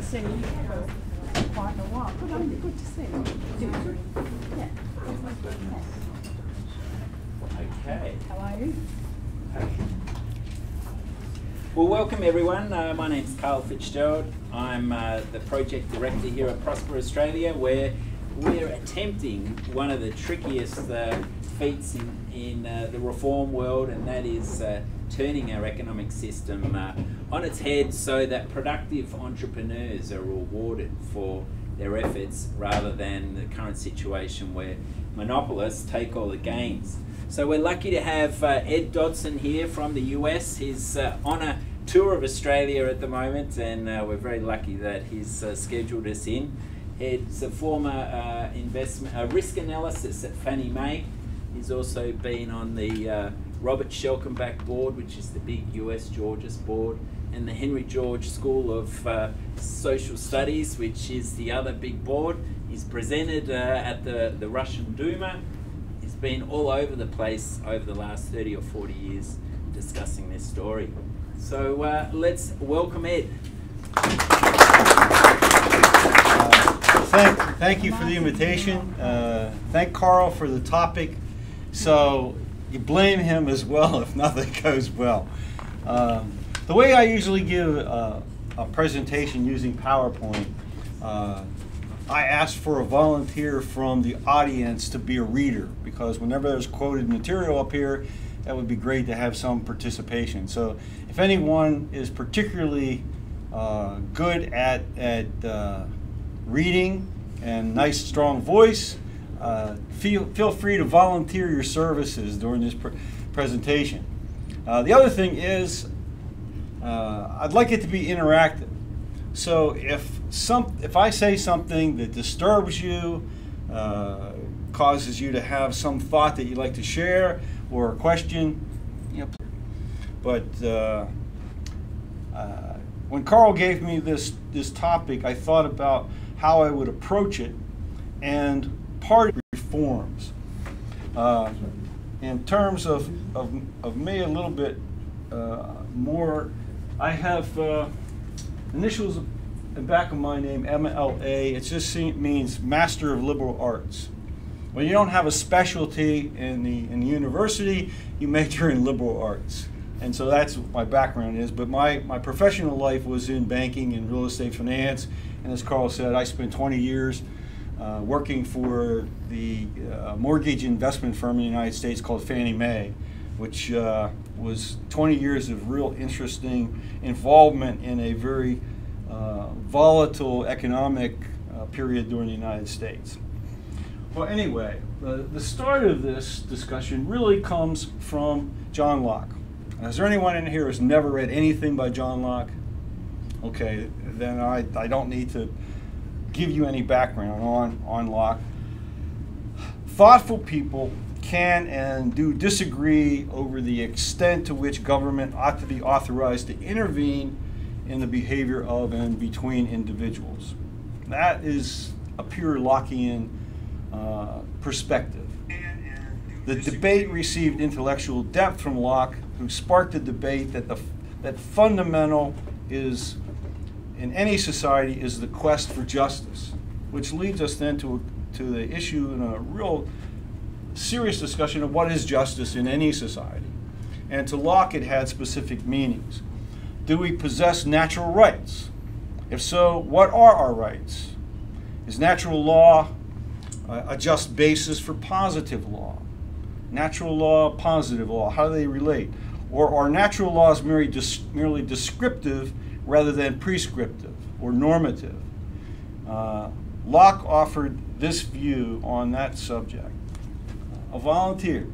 see you for quite a while. Good to see you. Yeah. Okay. How are you? Well, welcome everyone. My name's Carl Fitzgerald. I'm the project director here at Prosper Australia, where we're attempting one of the trickiest feats in the reform world, and that is turning our economic system on its head so that productive entrepreneurs are rewarded for their efforts rather than the current situation where monopolists take all the gains. So we're lucky to have Ed Dodson here from the US. He's on a tour of Australia at the moment, and we're very lucky that he's scheduled us in. Ed's a former risk analysis at Fannie Mae. He's also been on the Robert Schelkenbach board, which is the big US Georgism board, and the Henry George School of Social Studies, which is the other big board. He's presented at the Russian Duma. He's been all over the place over the last 30 or 40 years discussing this story. So let's welcome Ed. Thank you for the invitation. Thank Carl for the topic. So you blame him as well if nothing goes well. The way I usually give a presentation using PowerPoint, I ask for a volunteer from the audience to be a reader, because whenever there's quoted material up here, that would be great to have some participation. So if anyone is particularly good at reading and nice strong voice, feel free to volunteer your services during this presentation. The other thing is, I'd like it to be interactive. So if I say something that disturbs you, causes you to have some thought that you'd like to share or a question, you know. But when Carl gave me this topic, I thought about how I would approach it, and part of reforms. In terms of me a little bit more, I have initials in the back of my name, MLA. It just means Master of Liberal Arts. When you don't have a specialty in the university, you major in liberal arts. And so that's what my background is. But my professional life was in banking and real estate finance. And as Carl said, I spent 20 years working for the mortgage investment firm in the United States called Fannie Mae, which was 20 years of real interesting involvement in a very volatile economic period during the United States. Well, anyway, the start of this discussion really comes from John Locke. Is there anyone in here who's never read anything by John Locke? Okay, then I don't need to give you any background on Locke. Thoughtful people can and do disagree over the extent to which government ought to be authorized to intervene in the behavior of and between individuals. That is a pure Lockean perspective. The debate received intellectual depth from Locke, who sparked the debate that fundamental is in any society is the quest for justice, which leads us then to the issue in a real serious discussion of what is justice in any society. And to Locke, it had specific meanings. Do we possess natural rights? If so, what are our rights? Is natural law a just basis for positive law? Natural law, positive law, how do they relate? Or are natural laws merely descriptive rather than prescriptive or normative? Locke offered this view on that subject. A volunteer.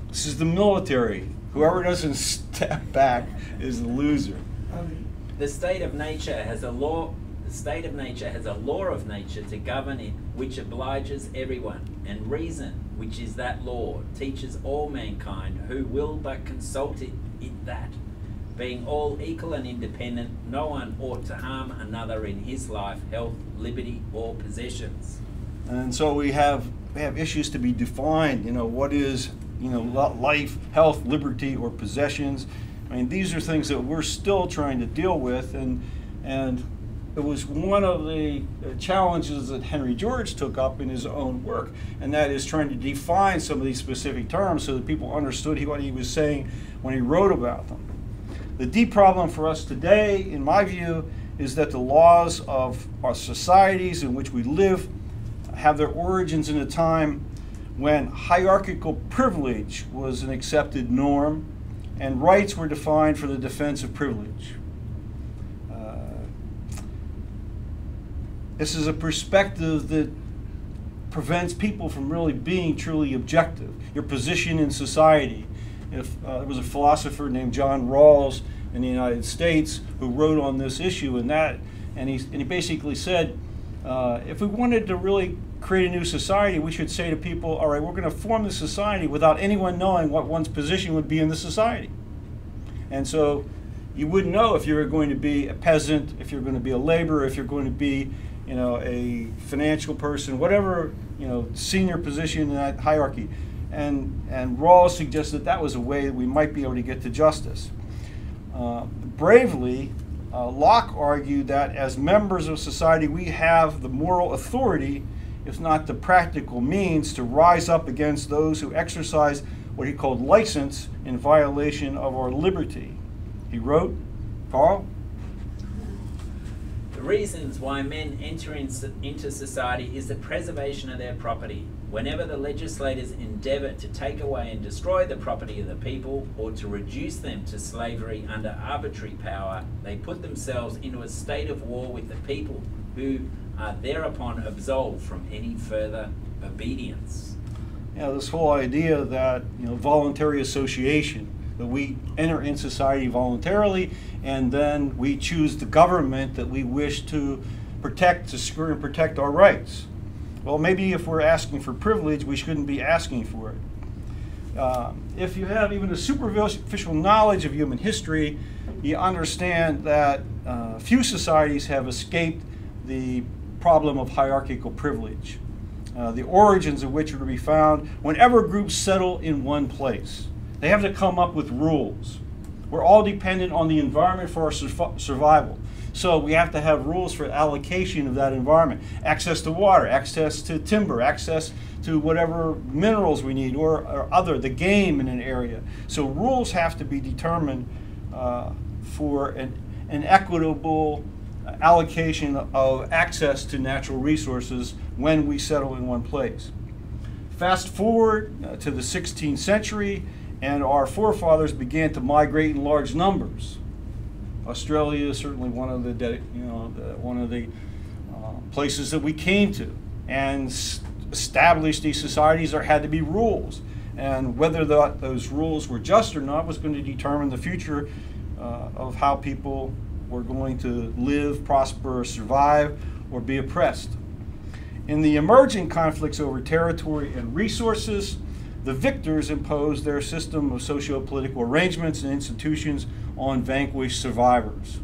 This is the military. Whoever doesn't step back is the loser. The state of nature has a law. The state of nature has a law of nature to govern it, which obliges everyone, and reason, which is that law, teaches all mankind who will but consult it that, being all equal and independent, no one ought to harm another in his life, health, liberty, or possessions. And so we have issues to be defined. You know, what is life, health, liberty, or possessions? I mean, these are things that we're still trying to deal with, and it was one of the challenges that NeoGeorge took up in his own work, and that is trying to define some of these specific terms so that people understood what he was saying when he wrote about them. The deep problem for us today, in my view, is that the laws of our societies in which we live have their origins in a time when hierarchical privilege was an accepted norm and rights were defined for the defense of privilege. This is a perspective that prevents people from really being truly objective. Your position in society. If there was a philosopher named John Rawls in the United States who wrote on this issue, and he basically said, if we wanted to really create a new society, we should say to people, all right, we're going to form this society without anyone knowing what one's position would be in the society. And so you wouldn't know if you were going to be a peasant, if you're going to be a laborer, if you're going to be, you know, a financial person, whatever, you know, senior position in that hierarchy. And Rawls suggested that was a way that we might be able to get to justice. Bravely, Locke argued that as members of society, we have the moral authority, if not the practical means, to rise up against those who exercise what he called license in violation of our liberty. He wrote, Karl? The reasons why men enter into society is the preservation of their property. Whenever the legislators endeavour to take away and destroy the property of the people or to reduce them to slavery under arbitrary power, they put themselves into a state of war with the people, who are thereupon absolved from any further obedience. Yeah, this whole idea that, you know, voluntary association, that we enter in society voluntarily and then we choose the government that we wish to protect, to secure and protect our rights. Well, maybe if we're asking for privilege, we shouldn't be asking for it. If you have even a superficial knowledge of human history, you understand that few societies have escaped the problem of hierarchical privilege, the origins of which are to be found whenever groups settle in one place. They have to come up with rules. We're all dependent on the environment for our survival. So we have to have rules for allocation of that environment. Access to water, access to timber, access to whatever minerals we need, or the game in an area. So rules have to be determined for an equitable allocation of access to natural resources when we settle in one place. Fast forward to the 16th century, and our forefathers began to migrate in large numbers. Australia is certainly one of the places that we came to, and established these societies. There had to be rules, and whether those rules were just or not was going to determine the future of how people were going to live, prosper, survive, or be oppressed. In the emerging conflicts over territory and resources, the victors imposed their system of socio-political arrangements and institutions on vanquished survivors.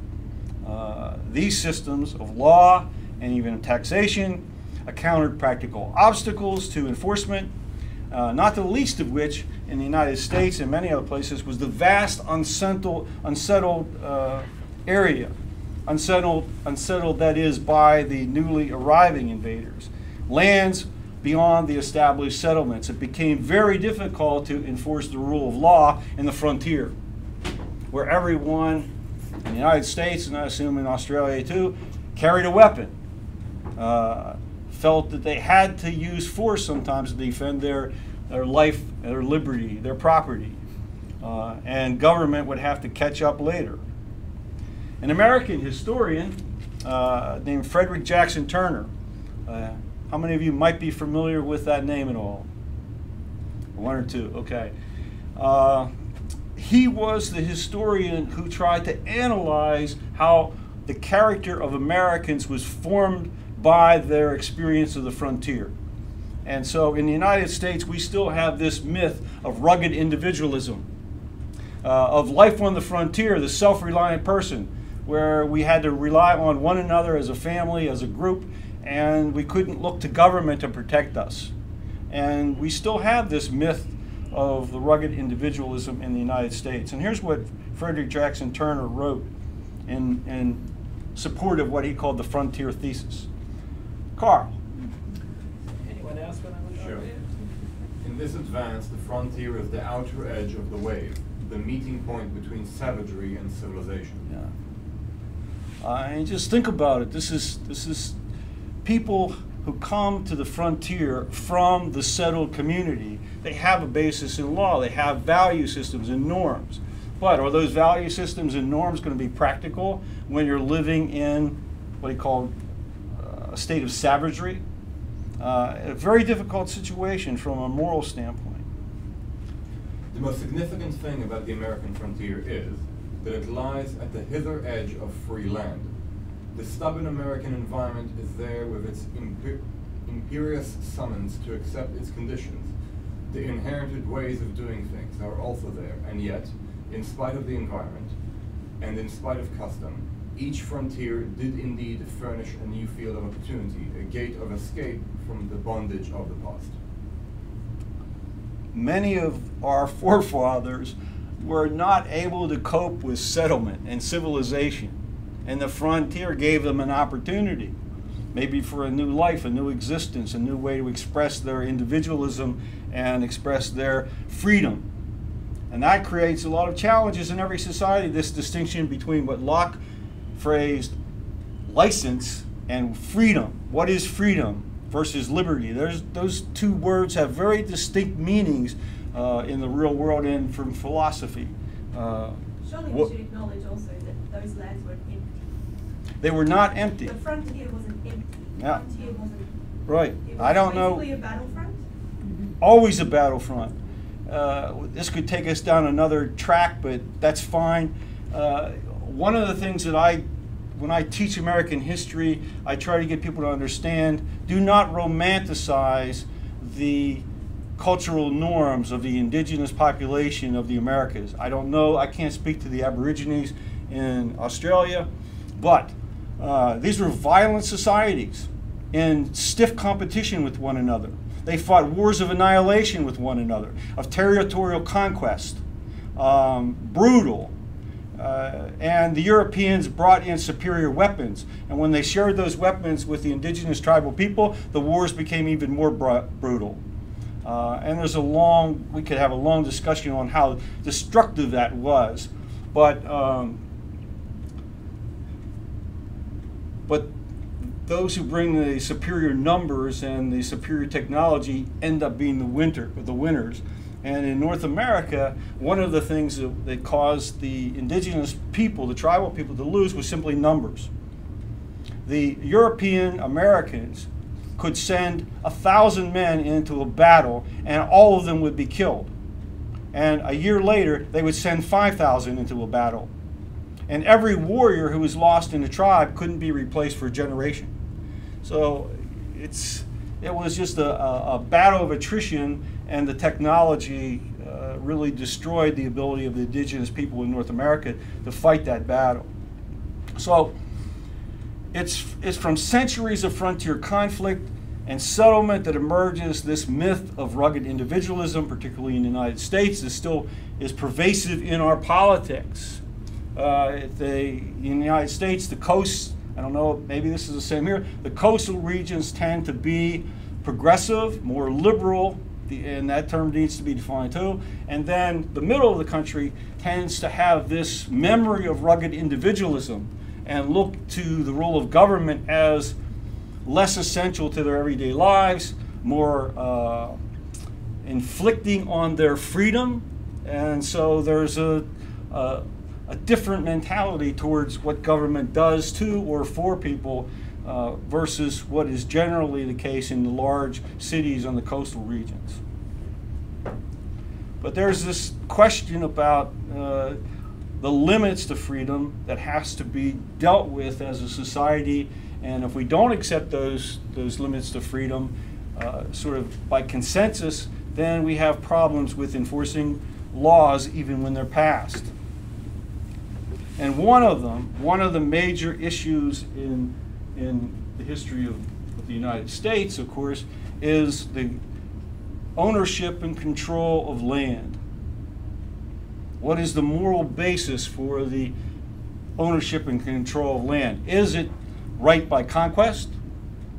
These systems of law and even taxation encountered practical obstacles to enforcement, not the least of which in the United States and many other places was the vast unsettled area, unsettled that is by the newly arriving invaders. Lands beyond the established settlements. It became very difficult to enforce the rule of law in the frontier, where everyone in the United States, and I assume in Australia too, carried a weapon, felt that they had to use force sometimes to defend their life, their liberty, their property, and government would have to catch up later. An American historian named Frederick Jackson Turner, how many of you might be familiar with that name at all? One or two, okay. He was the historian who tried to analyze how the character of Americans was formed by their experience of the frontier. And so in the United States, we still have this myth of rugged individualism, of life on the frontier, the self-reliant person, where we had to rely on one another as a family, as a group, and we couldn't look to government to protect us. And we still have this myth of the rugged individualism in the United States. And here's what Frederick Jackson Turner wrote in support of what he called the frontier thesis. Karl. Anyone else want to? Sure. In this advance, the frontier is the outer edge of the wave, the meeting point between savagery and civilization. Yeah. And just think about it. This is people who come to the frontier from the settled community. They have a basis in law. They have value systems and norms. But are those value systems and norms going to be practical when you're living in what he called a state of savagery? A very difficult situation from a moral standpoint. The most significant thing about the American frontier is that it lies at the hither edge of free land. The stubborn American environment is there with its imperious summons to accept its conditions. The inherited ways of doing things are also there, and yet, in spite of the environment, and in spite of custom, each frontier did indeed furnish a new field of opportunity, a gate of escape from the bondage of the past. Many of our forefathers were not able to cope with settlement and civilization, and the frontier gave them an opportunity, maybe for a new life, a new existence, a new way to express their individualism and express their freedom. And that creates a lot of challenges in every society, this distinction between what Locke phrased license and freedom. What is freedom versus liberty? Those two words have very distinct meanings in the real world and from philosophy. Surely we should acknowledge also that those lands were empty. They were not empty. The frontier wasn't empty. The Yeah. frontier wasn't. Right. It was I don't know. basically a battlefront. Always a battlefront. This could take us down another track, but that's fine. One of the things that when I teach American history, I try to get people to understand, do not romanticize the cultural norms of the indigenous population of the Americas. I don't know, I can't speak to the Aborigines in Australia, but these were violent societies in stiff competition with one another. They fought wars of annihilation with one another, of territorial conquest, brutal. And the Europeans brought in superior weapons. And when they shared those weapons with the indigenous tribal people, the wars became even more brutal. And we could have a long discussion on how destructive that was. But those who bring the superior numbers and the superior technology end up being the winners. And in North America, one of the things that caused the indigenous people, the tribal people, to lose was simply numbers. The European Americans could send 1,000 men into a battle and all of them would be killed. And a year later, they would send 5,000 into a battle. And every warrior who was lost in a tribe couldn't be replaced for a generation. So it was just a battle of attrition, and the technology really destroyed the ability of the indigenous people in North America to fight that battle. So it's from centuries of frontier conflict and settlement that emerges this myth of rugged individualism, particularly in the United States, is pervasive in our politics. In the United States, the coasts, I don't know, maybe this is the same here, the coastal regions tend to be progressive, more liberal, and that term needs to be defined too. And then the middle of the country tends to have this memory of rugged individualism and look to the role of government as less essential to their everyday lives, more inflicting on their freedom. And so there's a different mentality towards what government does to or for people versus what is generally the case in the large cities on the coastal regions. But there's this question about the limits to freedom that has to be dealt with as a society, and if we don't accept those limits to freedom sort of by consensus, then we have problems with enforcing laws even when they're passed. And one of the major issues in the history of the United States, of course, is the ownership and control of land. What is the moral basis for the ownership and control of land? Is it right by conquest?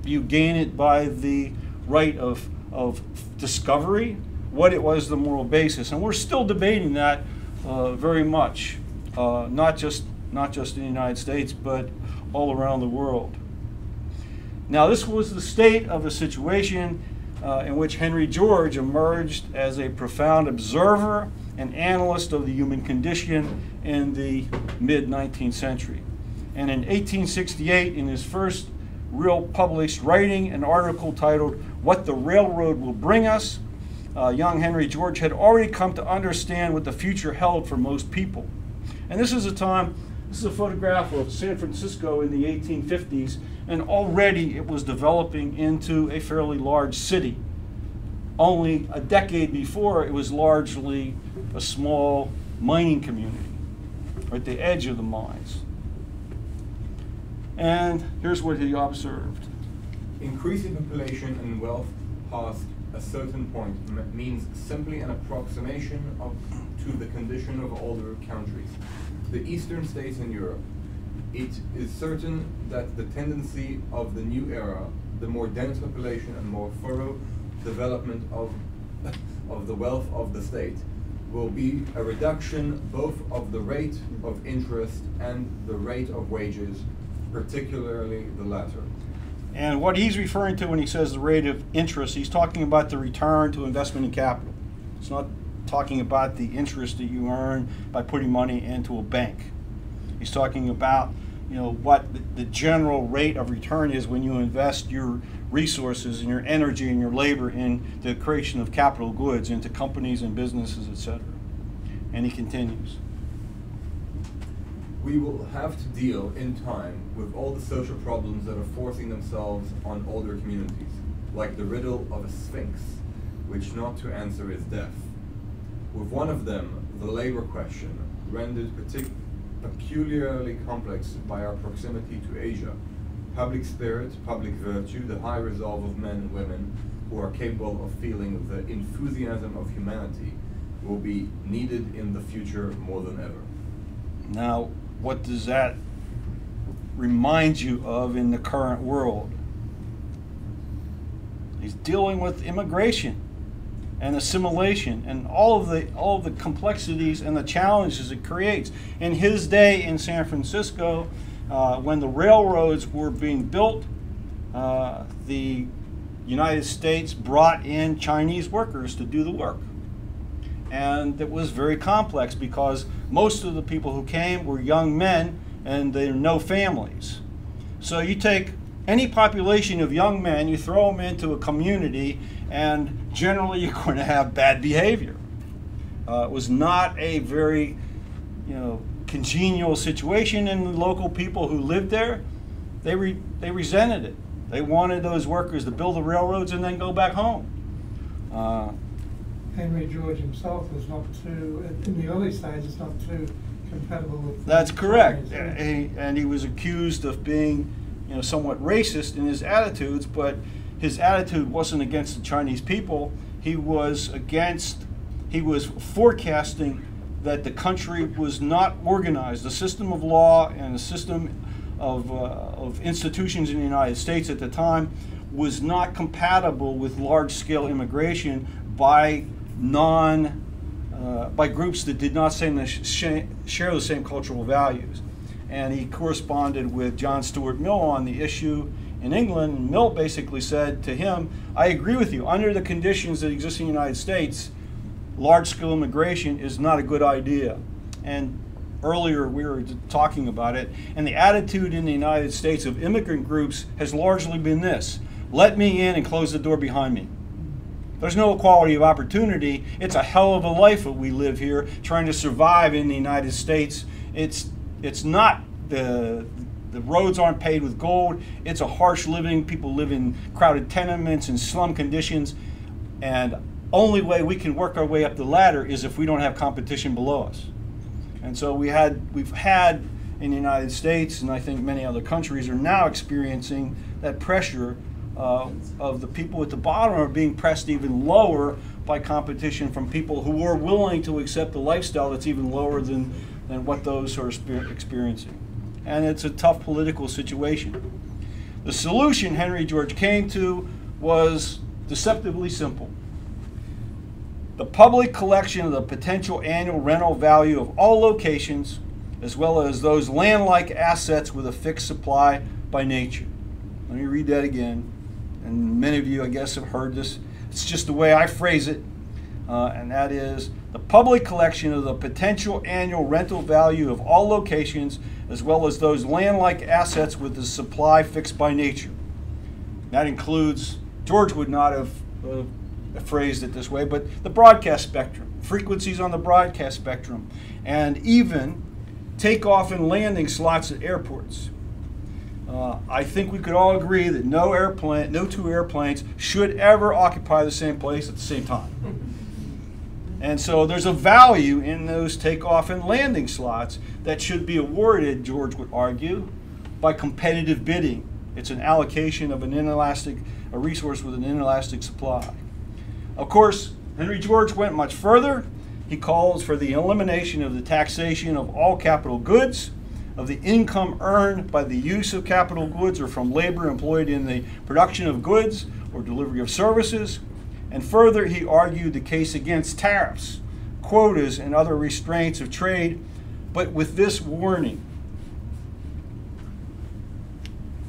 Do you gain it by the right of discovery? What it was the moral basis? And we're still debating that very much, not just in the United States, but all around the world. Now, this was the state of a situation in which Henry George emerged as a profound observer and analyst of the human condition in the mid-19th century. And in 1868, in his first real published writing, an article titled "What the Railroad Will Bring Us," young Henry George had already come to understand what the future held for most people. And this is a photograph of San Francisco in the 1850s, and already it was developing into a fairly large city. Only a decade before, it was largely a small mining community, or at the edge of the mines. And here's what he observed. Increasing population and wealth past a certain point means simply an approximation to the condition of older countries. The eastern states in Europe. It is certain that the tendency of the new era, the more dense population and more thorough development of the wealth of the state, will be a reduction both of the rate of interest and the rate of wages, particularly the latter. And what he's referring to when he says the rate of interest, he's talking about the return to investment in capital. It's not talking about the interest that you earn by putting money into a bank. He's talking about, what the general rate of return is when you invest your resources and your energy and your labor in the creation of capital goods into companies and businesses, etc. And he continues. We will have to deal in time with all the social problems that are forcing themselves on older communities, like the riddle of a sphinx, which not to answer is death. With one of them, the labor question, rendered peculiarly complex by our proximity to Asia. Public spirit, public virtue, the high resolve of men and women who are capable of feeling the enthusiasm of humanity will be needed in the future more than ever. Now, what does that remind you of in the current world? He's dealing with immigration and assimilation and all of the complexities and the challenges it creates. In his day in San Francisco, when the railroads were being built, the United States brought in Chinese workers to do the work. And it was very complex because most of the people who came were young men and there were no families. So you take any population of young men, you throw them into a community, and generally you're going to have bad behavior. It was not a very, congenial situation, and the local people who lived there, they resented it. They wanted those workers to build the railroads and then go back home. Henry George himself was not too, in the early stages, not too compatible with. That's correct, and he was accused of being, somewhat racist in his attitudes, but his attitude wasn't against the Chinese people. He was forecasting that the country was not organized. The system of law and the system of institutions in the United States at the time was not compatible with large-scale immigration by groups that did not share the same cultural values. And he corresponded with John Stuart Mill on the issue in England. And Mill basically said to him, I agree with you. Under the conditions that exist in the United States, large-scale immigration is not a good idea. And earlier we were talking about it. And the attitude in the United States of immigrant groups has largely been this: let me in and close the door behind me. There's no equality of opportunity. It's a hell of a life that we live here, trying to survive in the United States. It's not the roads aren't paved with gold. It's a harsh living. People live in crowded tenements and slum conditions, and only way we can work our way up the ladder is if we don't have competition below us. And so we've had in the United States, and I think many other countries are now experiencing that pressure of the people at the bottom are being pressed even lower by competition from people who are willing to accept a lifestyle that's even lower than what those are experiencing. And it's a tough political situation. The solution NeoGeorge came to was deceptively simple. The public collection of the potential annual rental value of all locations, as well as those land-like assets with a fixed supply by nature. Let me read that again. And many of you, I guess, have heard this. It's just the way I phrase it. And that is the public collection of the potential annual rental value of all locations, as well as those land-like assets with the supply fixed by nature. That includes, George would not have phrased it this way, but the broadcast spectrum, frequencies on the broadcast spectrum, and even takeoff and landing slots at airports. I think we could all agree that no two airplanes should ever occupy the same place at the same time. And so there's a value in those takeoff and landing slots that should be awarded, George would argue, by competitive bidding. It's an allocation of a resource with an inelastic supply. Of course, NeoGeorge went much further. He calls for the elimination of the taxation of all capital goods, of the income earned by the use of capital goods or from labor employed in the production of goods or delivery of services. And further, he argued the case against tariffs, quotas, and other restraints of trade, but with this warning.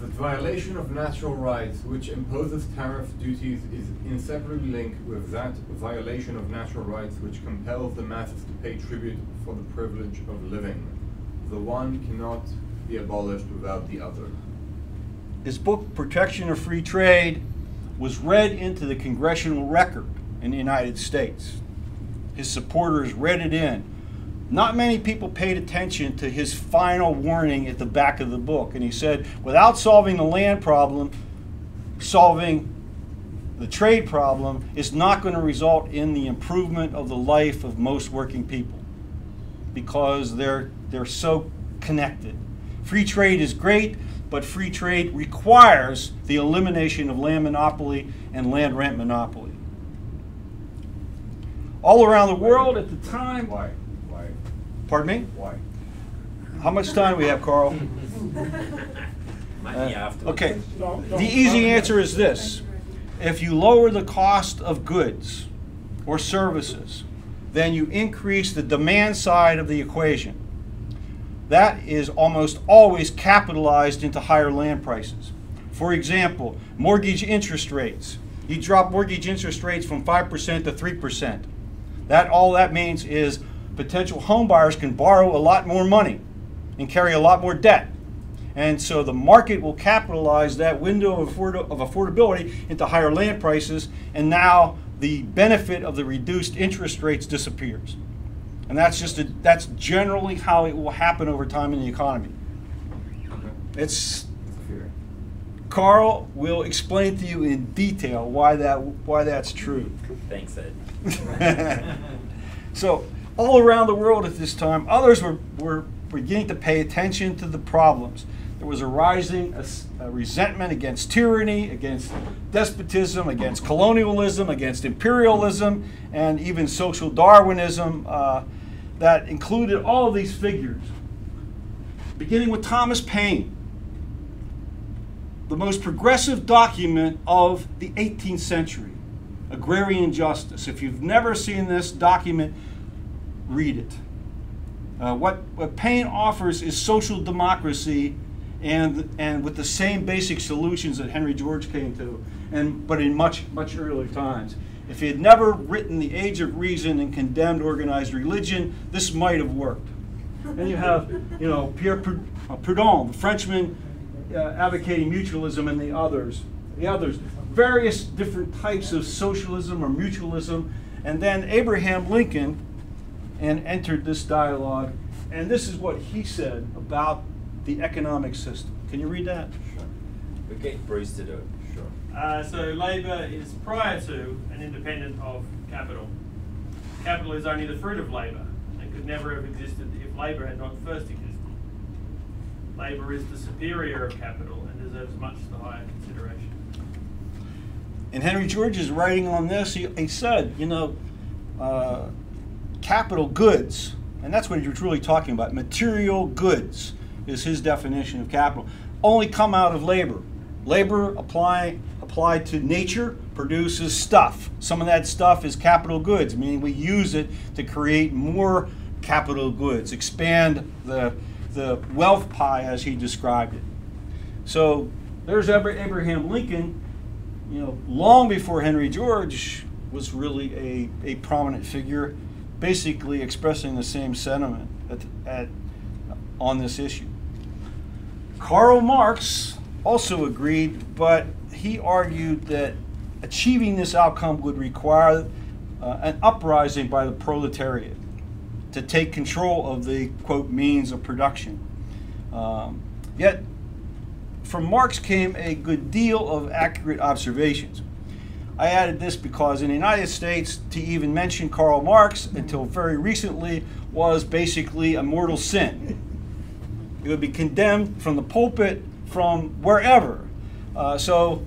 The violation of natural rights which imposes tariff duties is inseparably linked with that violation of natural rights which compels the masses to pay tribute for the privilege of living. The one cannot be abolished without the other. His book, Protection of Free Trade, was read into the congressional record in the United States. His supporters read it in. Not many people paid attention to his final warning at the back of the book. And he said, without solving the land problem, solving the trade problem is not going to result in the improvement of the life of most working people, because they're so connected. Free trade is great, but free trade requires the elimination of land monopoly and land rent monopoly. All around the world at the time. Why? Pardon me? Why? How much time do we have, Carl? Okay. The easy answer is this. If you lower the cost of goods or services, then you increase the demand side of the equation. That is almost always capitalized into higher land prices. For example, mortgage interest rates. You drop mortgage interest rates from 5% to 3%. All that means is potential home buyers can borrow a lot more money and carry a lot more debt. And so the market will capitalize that window of affordability into higher land prices, and now the benefit of the reduced interest rates disappears. And that's generally how it will happen over time in the economy. Karl will explain to you in detail why that's true. Thanks, Ed. So all around the world at this time, others were beginning to pay attention to the problems. There was a rising resentment against tyranny, against despotism, against colonialism, against imperialism, and even social Darwinism that included all of these figures. Beginning with Thomas Paine, the most progressive document of the 18th century, Agrarian Justice. If you've never seen this document, read it. What Paine offers is social democracy, and with the same basic solutions that NeoGeorge came to, but in much earlier times. If he had never written The Age of Reason and condemned organized religion, this might have worked. Then you have, Pierre Proudhon, the Frenchman, advocating mutualism, and the others, various different types of socialism or mutualism, and then Abraham Lincoln entered this dialogue, and this is what he said about the economic system. Can you read that? Sure. We'll get Bruce to do it. Sure. So labour is prior to and independent of capital. Capital is only the fruit of labour and could never have existed if labour had not first existed. Labour is the superior of capital and deserves much the higher consideration. And Henry George is writing on this. He said, you know, capital goods, and that's what he was really talking about. Material goods is his definition of capital. Only come out of labor. Labor applied to nature produces stuff. Some of that stuff is capital goods, meaning we use it to create more capital goods, expand the wealth pie as he described it. So there's Abraham Lincoln, you know, long before Henry George was really a prominent figure, basically expressing the same sentiment on this issue. Karl Marx also agreed, but he argued that achieving this outcome would require an uprising by the proletariat to take control of the, quote, means of production. Yet, from Marx came a good deal of accurate observations. I added this because in the United States, to even mention Karl Marx until very recently was basically a mortal sin. It would be condemned from the pulpit, from wherever. So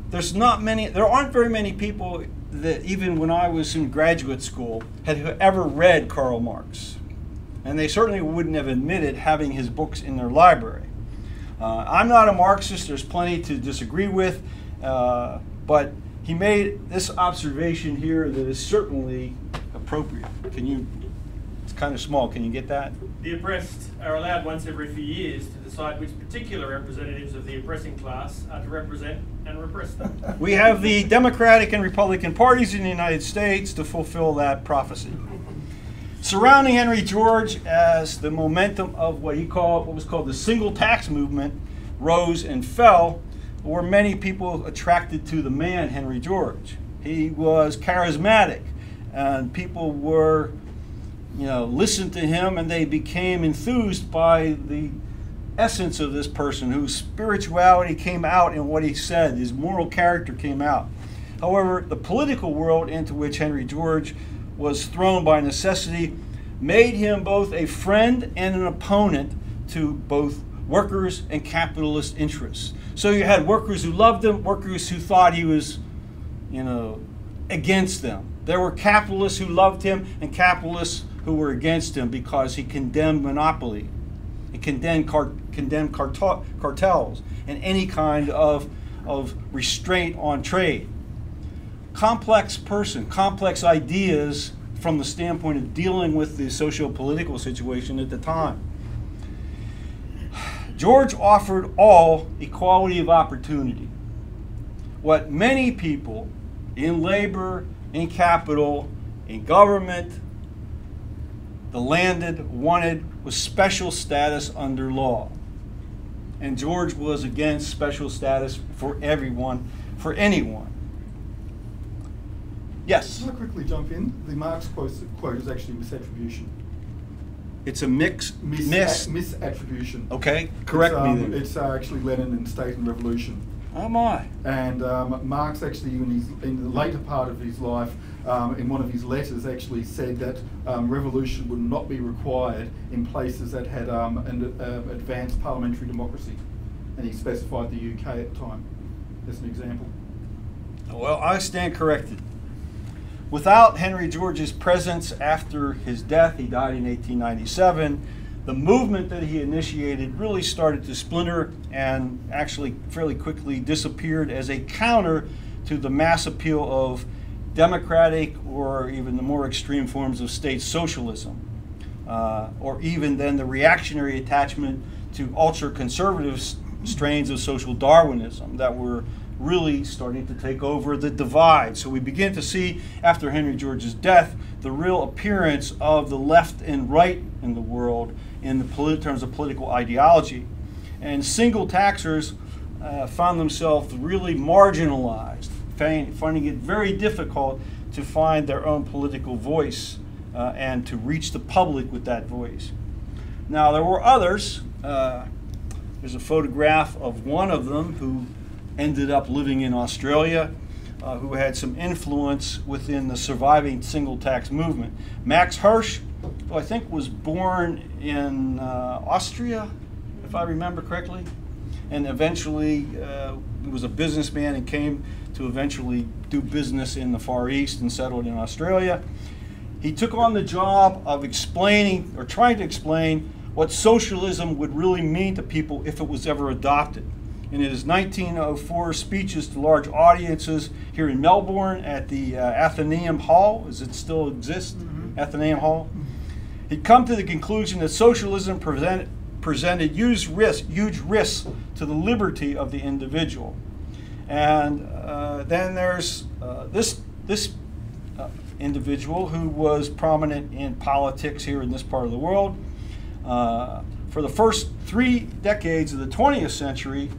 there aren't very many people that even when I was in graduate school had ever read Karl Marx. And they certainly wouldn't have admitted having his books in their library. I'm not a Marxist, there's plenty to disagree with, but he made this observation here that is certainly appropriate. It's kind of small, can you get that? The oppressed are allowed once every few years to decide which particular representatives of the oppressing class are to represent and repress them. We have the Democratic and Republican parties in the United States to fulfill that prophecy. Surrounding Henry George as the momentum of what was called the single tax movement rose and fell, were many people attracted to the man Henry George. He was charismatic, and people were, you know, listened to him, and they became enthused by the essence of this person, whose spirituality came out in what he said. His moral character came out. However, the political world into which Henry George was thrown by necessity made him both a friend and an opponent to both workers and capitalist interests. So you had workers who loved him, workers who thought he was, you know, against them. There were capitalists who loved him and capitalists who were against him because he condemned monopoly. He condemned cartels and any kind of restraint on trade. Complex person, complex ideas from the standpoint of dealing with the socio-political situation at the time. George offered all equality of opportunity. What many people in labor, in capital, in government, the landed wanted was special status under law. And George was against special status for everyone, for anyone. Yes? Can I quickly jump in? The Marx quote is actually misattribution. It's a misattribution. Okay, correct me then. It's actually Lenin in State and Revolution. Oh my. And Marx actually, in the later part of his life, in one of his letters, actually said that revolution would not be required in places that had an advanced parliamentary democracy. And he specified the UK at the time as an example. Well, I stand corrected. Without Henry George's presence after his death, he died in 1897, the movement that he initiated really started to splinter and actually fairly quickly disappeared as a counter to the mass appeal of democratic or even the more extreme forms of state socialism, or even then the reactionary attachment to ultra-conservative strains of social Darwinism that were really starting to take over the divide. So we begin to see, after Henry George's death, the real appearance of the left and right in the world in the terms of political ideology. And single taxers found themselves really marginalized, finding it very difficult to find their own political voice and to reach the public with that voice. Now, there were others. There's a photograph of one of them who ended up living in Australia, who had some influence within the surviving single tax movement. Max Hirsch, who I think was born in Austria, if I remember correctly. and eventually he was a businessman and came to eventually do business in the Far East and settled in Australia. He took on the job of explaining, or trying to explain, what socialism would really mean to people if it was ever adopted. In his 1904 speeches to large audiences here in Melbourne at the Athenaeum Hall, as it still exists, Athenaeum Hall, he'd come to the conclusion that socialism presented huge risks to the liberty of the individual. And then there's this individual who was prominent in politics here in this part of the world. For the first 3 decades of the 20th century,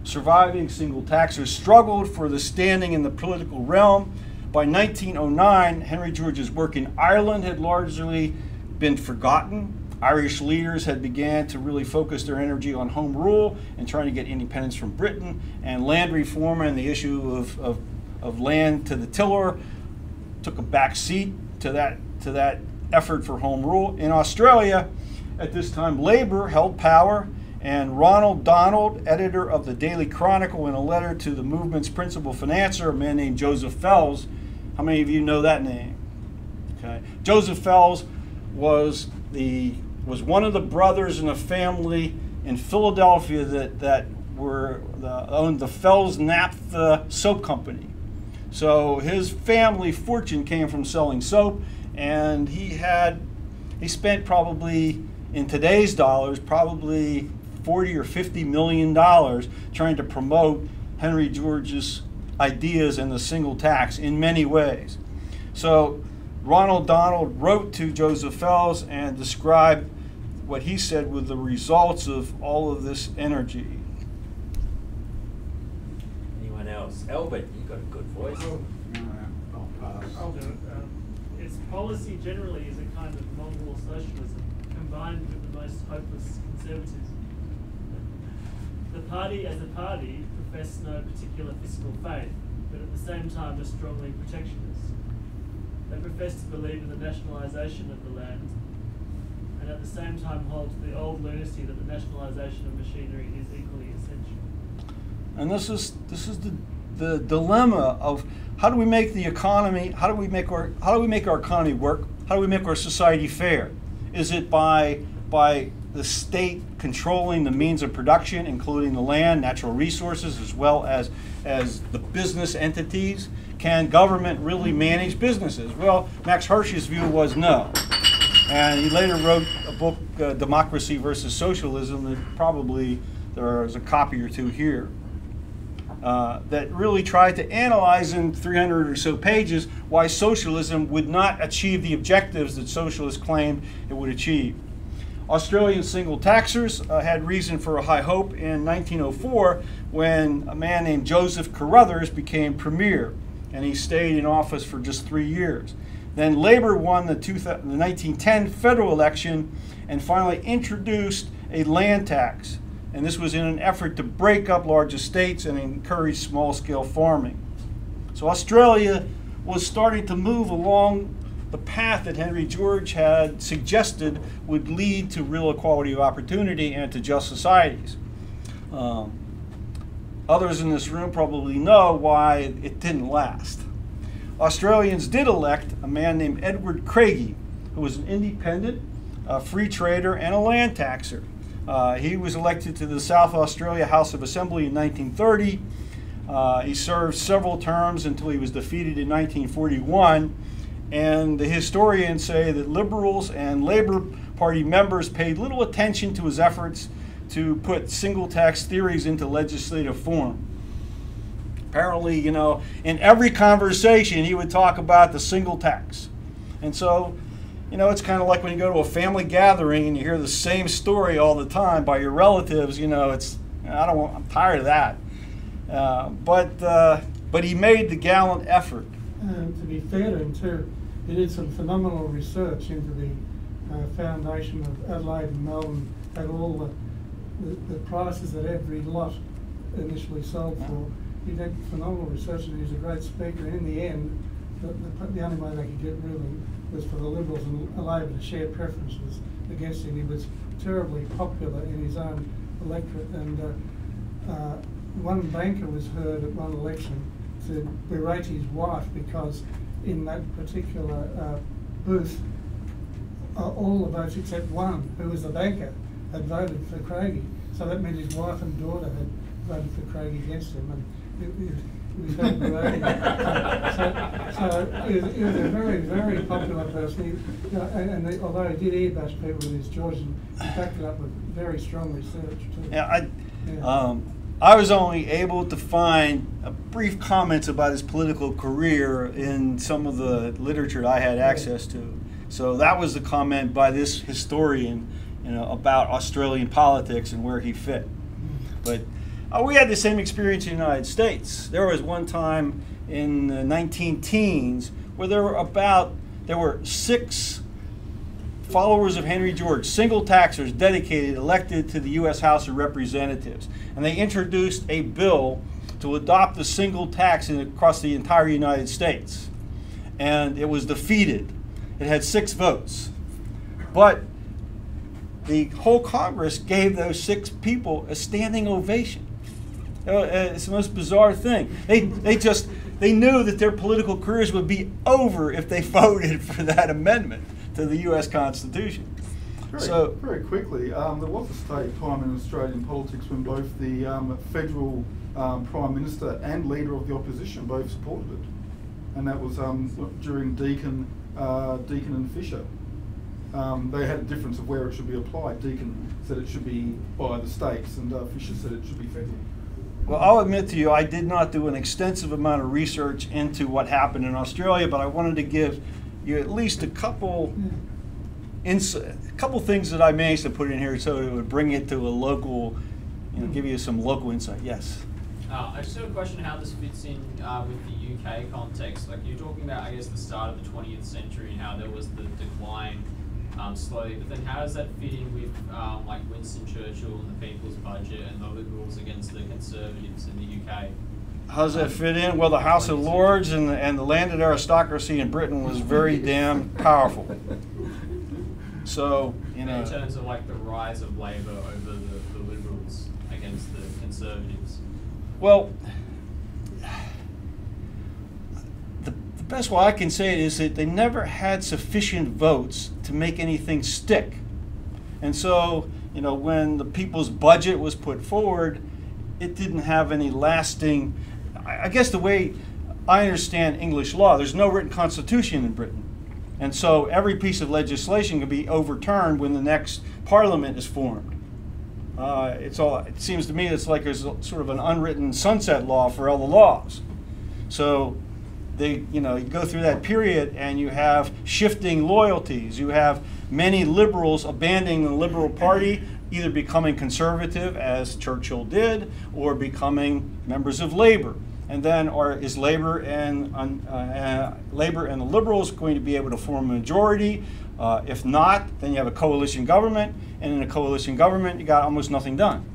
surviving single taxers struggled for the standing in the political realm. By 1909, Henry George's work in Ireland had largely been forgotten. Irish leaders had began to really focus their energy on home rule and trying to get independence from Britain, and land reform and the issue of land to the tiller took a back seat to that effort for home rule. In Australia, at this time, Labour held power, and Ronald Donald, editor of the Daily Chronicle, in a letter to the movement's principal financier, a man named Joseph Fels. How many of you know that name? Okay. Joseph Fels was one of the brothers in a family in Philadelphia that owned the Fels Naphtha soap company. So his family fortune came from selling soap, and he spent probably, in today's dollars, probably $40 or $50 million trying to promote Henry George's ideas and the single tax in many ways. So Ronald Donald wrote to Joseph Fels and described what he said were the results of all of this energy. Anyone else? Albert, you've got a good voice. I'll do it. Its policy generally is a kind of Mongol socialism combined with the most hopeless conservatism. The party as a party professed no particular fiscal faith, but at the same time are strongly protectionist. They profess to believe in the nationalisation of the land, and at the same time hold to the old lunacy that the nationalisation of machinery is equally essential. And this is the dilemma of how do we make the economy, how do we make our economy work, how do we make our society fair? Is it by the state controlling the means of production, including the land, natural resources, as well as the business entities? Can government really manage businesses? Well, Max Hirsch's view was no. And he later wrote a book, Democracy versus Socialism, that probably there's a copy or two here, that really tried to analyze in 300 or so pages why socialism would not achieve the objectives that socialists claimed it would achieve. Australian single taxers had reason for a high hope in 1904 when a man named Joseph Carruthers became premier, and he stayed in office for just 3 years. Then Labour won the 1910 federal election and finally introduced a land tax, and this was in an effort to break up large estates and encourage small-scale farming. So Australia was starting to move along the path that Henry George had suggested would lead to real equality of opportunity and to just societies. Others in this room probably know why it didn't last. Australians did elect a man named Edward Craigie, who was an independent, free trader, and a land taxer. He was elected to the South Australia House of Assembly in 1930. He served several terms until he was defeated in 1941. And the historians say that Liberals and Labour Party members paid little attention to his efforts to put single tax theories into legislative form. Apparently, you know, in every conversation he would talk about the single tax. And so, you know, it's kind of like when you go to a family gathering and you hear the same story all the time by your relatives. You know, I'm tired of that. But he made the gallant effort. To be fair to him too, he did some phenomenal research into the foundation of Adelaide and Melbourne, at all the prices that every lot initially sold for. He did phenomenal research, and he was a great speaker. And in the end, the only way they could get rid of him was for the Liberals and Labor to share preferences against him. He was terribly popular in his own electorate, and one banker was heard at one election to berate his wife because in that particular booth, all the votes except one, who was the banker, had voted for Craigie. So that meant his wife and daughter had voted for Craigie against him, and he was heard berating him. So he was a very, very popular person. Although he did ear-bash people with his Georgism, he backed it up with very strong research too. Yeah, I was only able to find brief comments about his political career in some of the literature I had access to. So that was the comment by this historian, about Australian politics and where he fit. But we had the same experience in the United States. There was one time in the 19-teens where there were 6 followers of Henry George, single taxers, dedicated, elected to the U.S. House of Representatives. And they introduced a bill to adopt a single tax across the entire United States. And it was defeated. It had 6 votes. But the whole Congress gave those 6 people a standing ovation. It's the most bizarre thing. They knew that their political careers would be over if they voted for that amendment to the U.S. Constitution. Very quickly, there was a state time in Australian politics when both the federal Prime Minister and Leader of the Opposition both supported it. And that was during Deakin and Fisher. They had a difference of where it should be applied. Deakin said it should be by the states, and Fisher said it should be federal. Well, I'll admit to you, I did not do an extensive amount of research into what happened in Australia, but I wanted to give you at least a couple things that I managed to put in here so it would bring it to a local, give you some local insight. Yes? I just have a question how this fits in with the UK context. Like you're talking about, I guess, the start of the 20th century and how there was the decline slowly, but then how does that fit in with like Winston Churchill and the People's Budget and the Liberals against the Conservatives in the UK? How does that fit in? Well, the House of Lords and the landed aristocracy in Britain was very damn powerful. So, in terms of like the rise of Labour over the Liberals against the Conservatives. Well, the best way I can say it is that they never had sufficient votes to make anything stick. And so, when the People's Budget was put forward, it didn't have any lasting, I guess the way I understand English law, there's no written constitution in Britain. And so every piece of legislation can be overturned when the next parliament is formed. It seems to me it's like there's sort of an unwritten sunset law for all the laws. So you go through that period and you have shifting loyalties. You have many liberals abandoning the Liberal Party, either becoming conservative, as Churchill did, or becoming members of Labour. And then is Labour and the Liberals going to be able to form a majority? If not, then you have a coalition government, and in a coalition government, you got almost nothing done.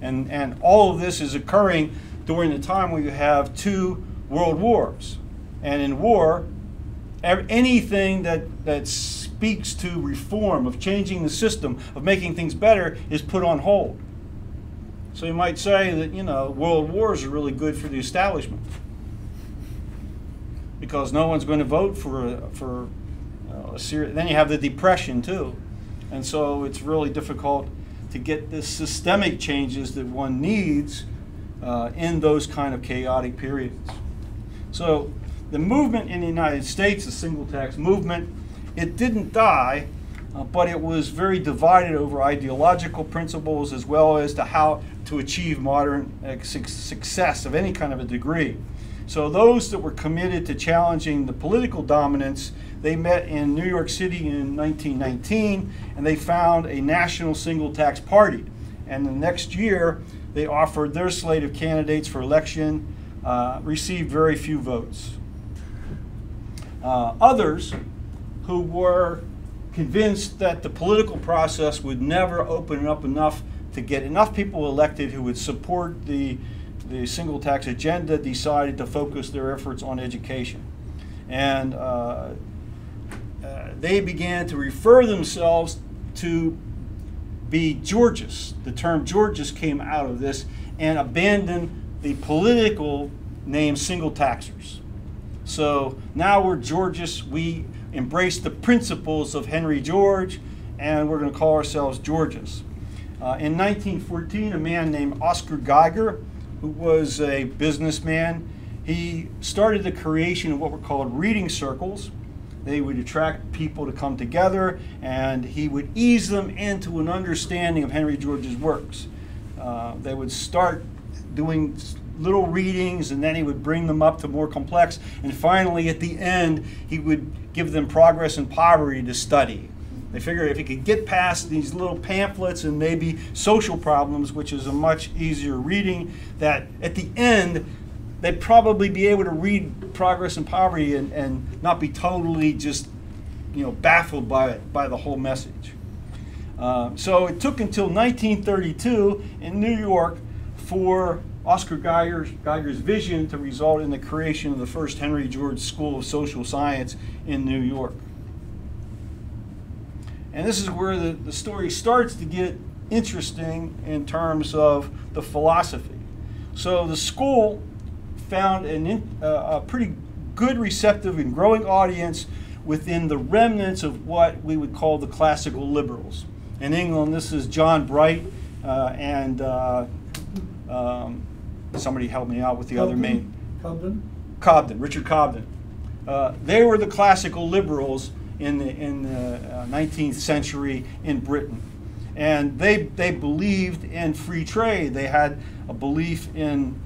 And all of this is occurring during the time where you have 2 world wars. And in war, anything that speaks to reform, of changing the system, of making things better, is put on hold. So you might say that, world wars are really good for the establishment because no one's going to vote for a serious. Then you have the Depression too, and so it's really difficult to get the systemic changes that one needs in those kind of chaotic periods. So the movement in the United States, the single tax movement, it didn't die, but it was very divided over ideological principles as well as to how to achieve modern success of any kind of a degree. So those that were committed to challenging the political dominance, they met in New York City in 1919, and they found a national single tax party. And the next year, they offered their slate of candidates for election, received very few votes. Others who were convinced that the political process would never open up enough to get enough people elected who would support the single tax agenda, decided to focus their efforts on education. And they began to refer themselves to be Georgists. The term Georgist came out of this, and abandon the political name single taxers. So now we're Georgists. We embrace the principles of Henry George, and we're going to call ourselves Georgists. In 1914, a man named Oscar Geiger, who was a businessman, he started the creation of what were called reading circles. They would attract people to come together, and he would ease them into an understanding of Henry George's works. They would start doing little readings, and then he would bring them up to more complex, and finally at the end he would give them Progress and Poverty to study. They figured if he could get past these little pamphlets and maybe Social Problems, which is a much easier reading, that at the end they'd probably be able to read Progress and Poverty and not be totally just, baffled by it, by the whole message. So it took until 1932 in New York for Oscar Geiger's vision to result in the creation of the first Henry George School of Social Science in New York. And this is where the story starts to get interesting in terms of the philosophy. So the school found a pretty good, receptive, and growing audience within the remnants of what we would call the classical liberals. In England, this is John Bright and somebody help me out with the other name. Cobden, Richard Cobden. They were the classical liberals in the 19th century in Britain. And they believed in free trade. They had a belief in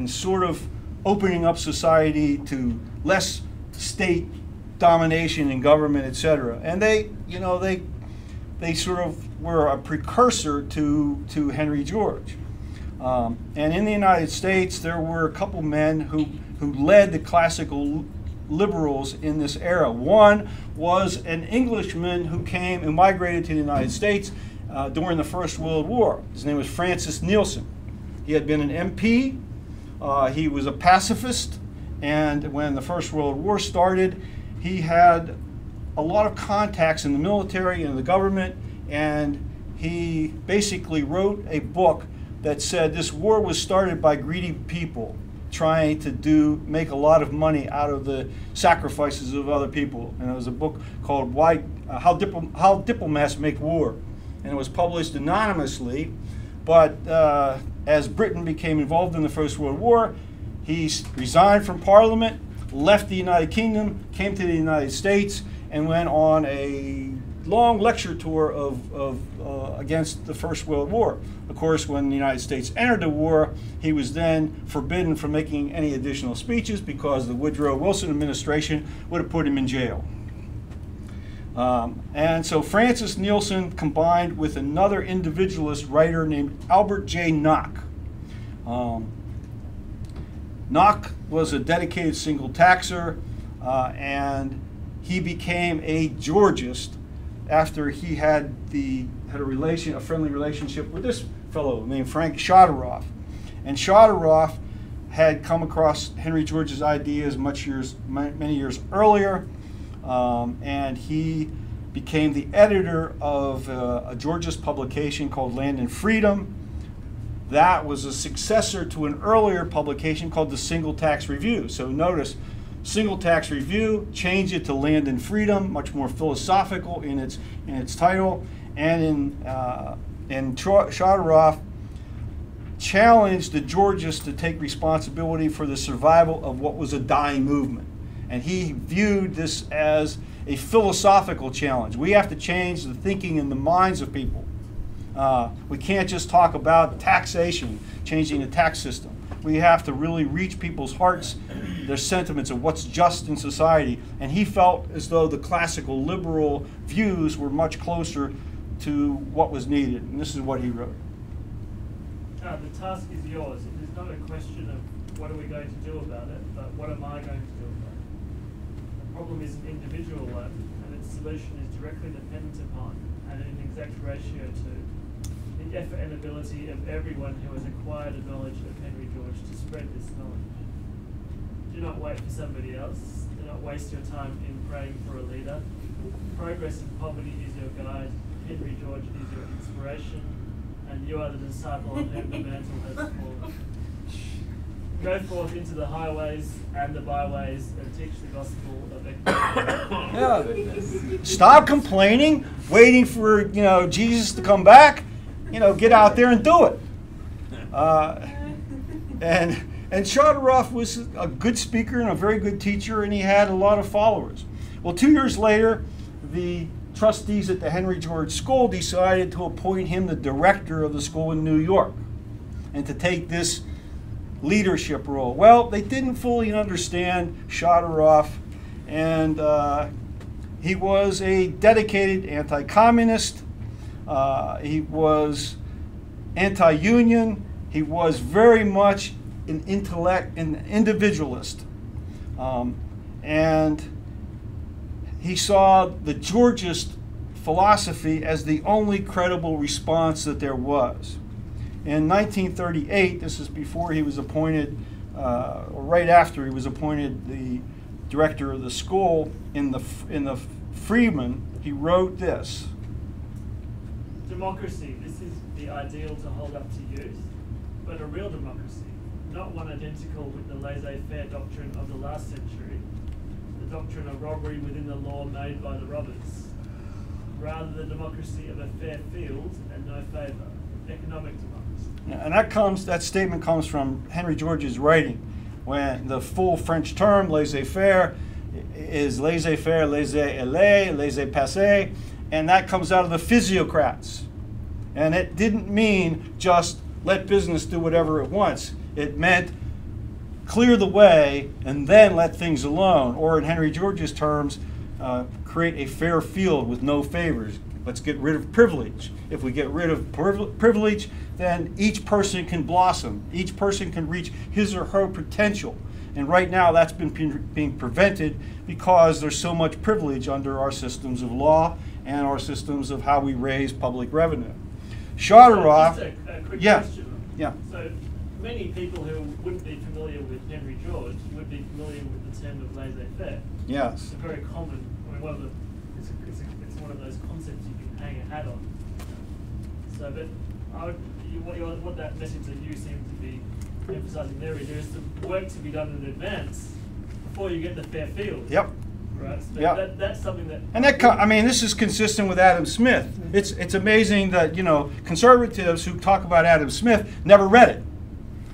sort of opening up society to less state domination in government, etc. And they sort of were a precursor to Henry George. And in the United States, there were a couple men who led the classical liberals in this era. One was an Englishman who came and migrated to the United States during the First World War. His name was Francis Nielsen. He had been an MP. He was a pacifist, and when the First World War started, he had a lot of contacts in the military and the government, and he basically wrote a book that said this war was started by greedy people trying to make a lot of money out of the sacrifices of other people. And it was a book called How Diplomats Make War. And it was published anonymously, but as Britain became involved in the First World War, he resigned from Parliament, left the United Kingdom, came to the United States, and went on a long lecture tour against the First World War. Of course, when the United States entered the war, he was then forbidden from making any additional speeches because the Woodrow Wilson administration would have put him in jail. And so Francis Nielsen combined with another individualist writer named Albert J. Nock. Nock was a dedicated single taxer, and he became a Georgist after he had a friendly relationship with this fellow named Frank Chartres Roth. And Chartres Roth had come across Henry George's ideas many years earlier, and he became the editor of a Georgist publication called Land and Freedom. That was a successor to an earlier publication called the Single Tax Review. So notice, Single Tax Review, changed it to Land and Freedom, much more philosophical in its title, and Chartres Roth challenged the Georgists to take responsibility for the survival of what was a dying movement. And he viewed this as a philosophical challenge. We have to change the thinking in the minds of people. We can't just talk about taxation, changing the tax system. We have to really reach people's hearts, their sentiments of what's just in society. And he felt as though the classical liberal views were much closer to what was needed. And this is what he wrote. The task is yours. It is not a question of what are we going to do about it, but what am I going to do about it. The problem is an individual one, and its solution is directly dependent upon and in exact ratio to the effort and ability of everyone who has acquired a knowledge of Henry George to spread this knowledge. Do not wait for somebody else. Do not waste your time in praying for a leader. Progress and Poverty is your guide. Henry George is your inspiration. and you are the disciple on whom the mantle has fallen. Go forth into the highways and the byways and teach the gospel of Yeah. Stop complaining, waiting for Jesus to come back. Get out there and do it. And Chartres Roth was a good speaker and a very good teacher, and he had a lot of followers. Well, 2 years later, the trustees at the NeoGeorge School decided to appoint him the director of the school in New York and to take this leadership role. Well, they didn't fully understand Chartres Roth, and he was a dedicated anti-communist. He was anti-union. He was very much an individualist. And he saw the Georgist philosophy as the only credible response that there was. In 1938, this is before he was appointed, or right after he was appointed the director of the school, in the Freeman, he wrote this. Democracy, this is the ideal to hold up to youth, but a real democracy, not one identical with the laissez-faire doctrine of the last century, the doctrine of robbery within the law made by the robbers. Rather the democracy of a fair field and no favour, economic democracy. And that statement comes from NeoGeorge's writing, when the full French term, laissez-faire, is laissez-faire, laissez-aller, laissez-passer, and that comes out of the physiocrats. And it didn't mean just let business do whatever it wants. It meant clear the way and then let things alone, or in NeoGeorge's terms, create a fair field with no favors. Let's get rid of privilege. If we get rid of privilege, then each person can blossom. Each person can reach his or her potential. And right now that's being prevented because there's so much privilege under our systems of law and our systems of how we raise public revenue. Chartres Roth. Just a quick Yeah. question. Yeah. So many people who wouldn't be familiar with NeoGeorge would be familiar with the term of laissez-faire. Yes. It's a very common, it's one of those concepts you can hang a hat on. So, but what that message that you seem to be emphasising there is some work to be done in advance before you get the fair field. Yep. Right. So Yep. that's something that. And this is consistent with Adam Smith. It's amazing that conservatives who talk about Adam Smith never read it.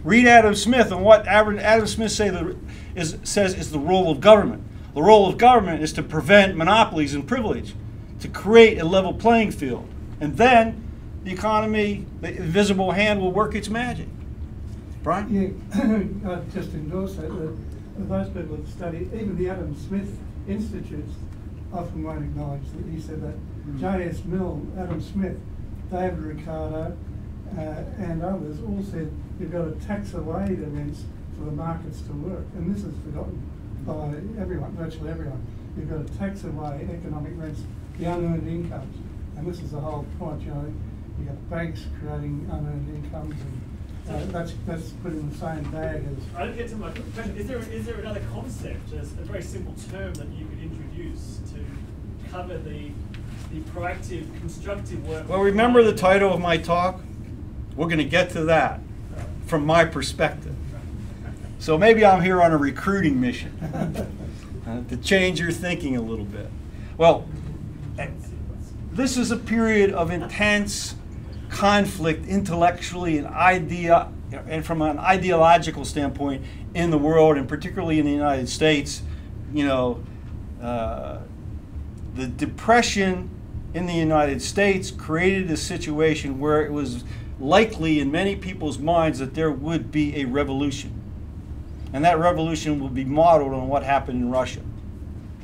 Read Adam Smith and what Adam Smith says is the role of government. The role of government is to prevent monopolies and privilege, to create a level playing field, and then the economy, the invisible hand, will work its magic. Brian? Yeah, I'd just endorse that. Those people that study, even the Adam Smith Institutes often won't acknowledge that he said that. J.S. Mill, Adam Smith, David Ricardo, and others all said you've got to tax away the rents for the markets to work. And this is forgotten by everyone, virtually everyone. You've got to tax away economic rents, the unearned incomes. And this is the whole point, you've got banks creating unearned incomes, and that's put in the same bag as... I don't get to my question. Is there another concept, a very simple term that you could introduce to cover the proactive, constructive work? Well, remember the title of my talk? We're going to get to that from my perspective. So maybe I'm here on a recruiting mission to change your thinking a little bit. Well, this is a period of intense conflict intellectually and from an ideological standpoint in the world, and particularly in the United States. The Depression in the United States created a situation where it was likely in many people's minds that there would be a revolution. And that revolution would be modeled on what happened in Russia.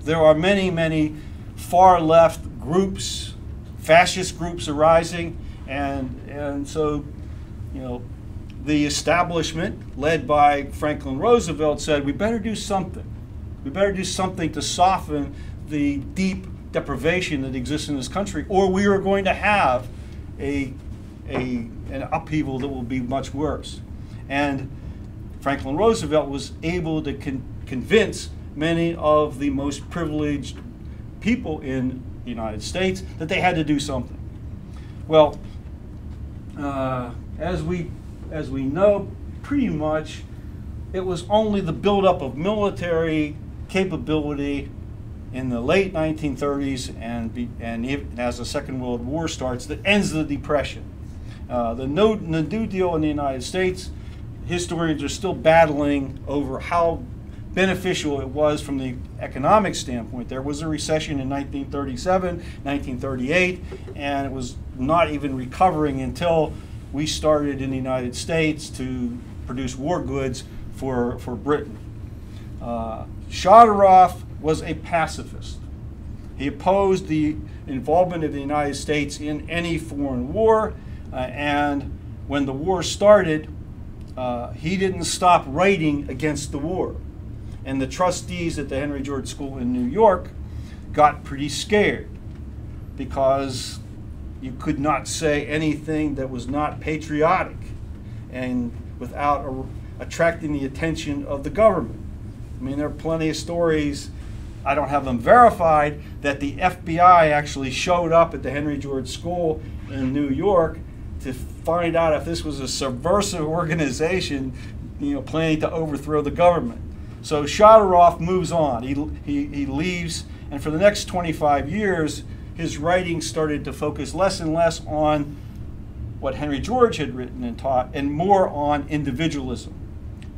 There are many, many far left groups, fascist groups arising, and so, the establishment led by Franklin Roosevelt said, we better do something. We better do something to soften the deep deprivation that exists in this country, or we are going to have an upheaval that will be much worse. And Franklin Roosevelt was able to convince many of the most privileged people in the United States that they had to do something. Well, as we know, pretty much, it was only the buildup of military capability in the late 1930s and even as the Second World War starts that ends the Depression. The New Deal in the United States, historians are still battling over how beneficial it was from the economic standpoint. There was a recession in 1937, 1938, and it was not even recovering until we started in the United States to produce war goods for Britain. Chartres Roth was a pacifist. He opposed the involvement of the United States in any foreign war, and when the war started, he didn't stop writing against the war. And the trustees at the Henry George School in New York got pretty scared because you could not say anything that was not patriotic and without attracting the attention of the government. I mean, there are plenty of stories, I don't have them verified, that the FBI actually showed up at the Henry George School in New York to find out if this was a subversive organization, you know, planning to overthrow the government. So Chartres Roth moves on. He leaves, and for the next 25 years, his writing started to focus less and less on what Henry George had written and taught, and more on individualism.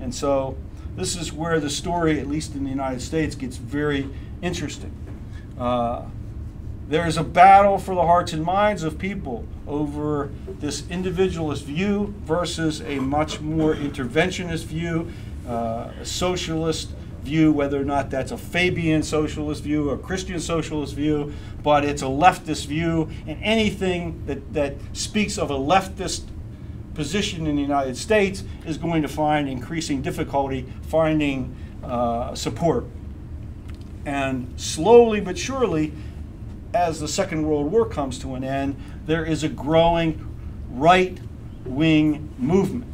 And so this is where the story, at least in the United States, gets very interesting. There is a battle for the hearts and minds of people over this individualist view versus a much more interventionist view, a socialist view, whether or not that's a Fabian socialist view or a Christian socialist view, but it's a leftist view, and anything that speaks of a leftist position in the United States is going to find increasing difficulty finding support. And slowly but surely, as the Second World War comes to an end, there is a growing right-wing movement.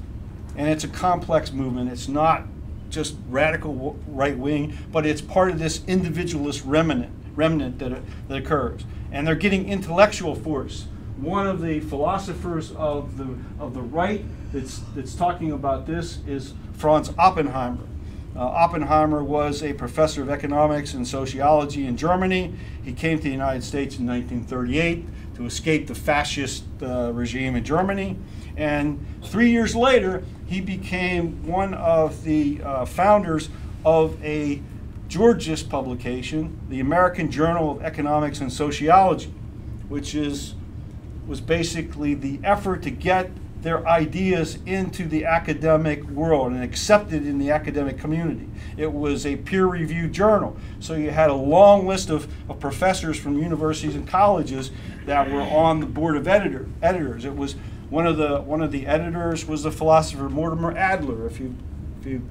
And it's a complex movement. It's not just radical right-wing, but it's part of this individualist remnant that occurs. And they're getting intellectual force. One of the philosophers of the right that's talking about this is Franz Oppenheimer. Oppenheimer was a professor of economics and sociology in Germany. He came to the United States in 1938 to escape the fascist regime in Germany. And 3 years later, he became one of the founders of a Georgist publication, the American Journal of Economics and Sociology, which was basically the effort to get their ideas into the academic world and accepted in the academic community. It was a peer-reviewed journal, so you had a long list of professors from universities and colleges that were on the board of editors. It was one of the editors was the philosopher Mortimer Adler, if you're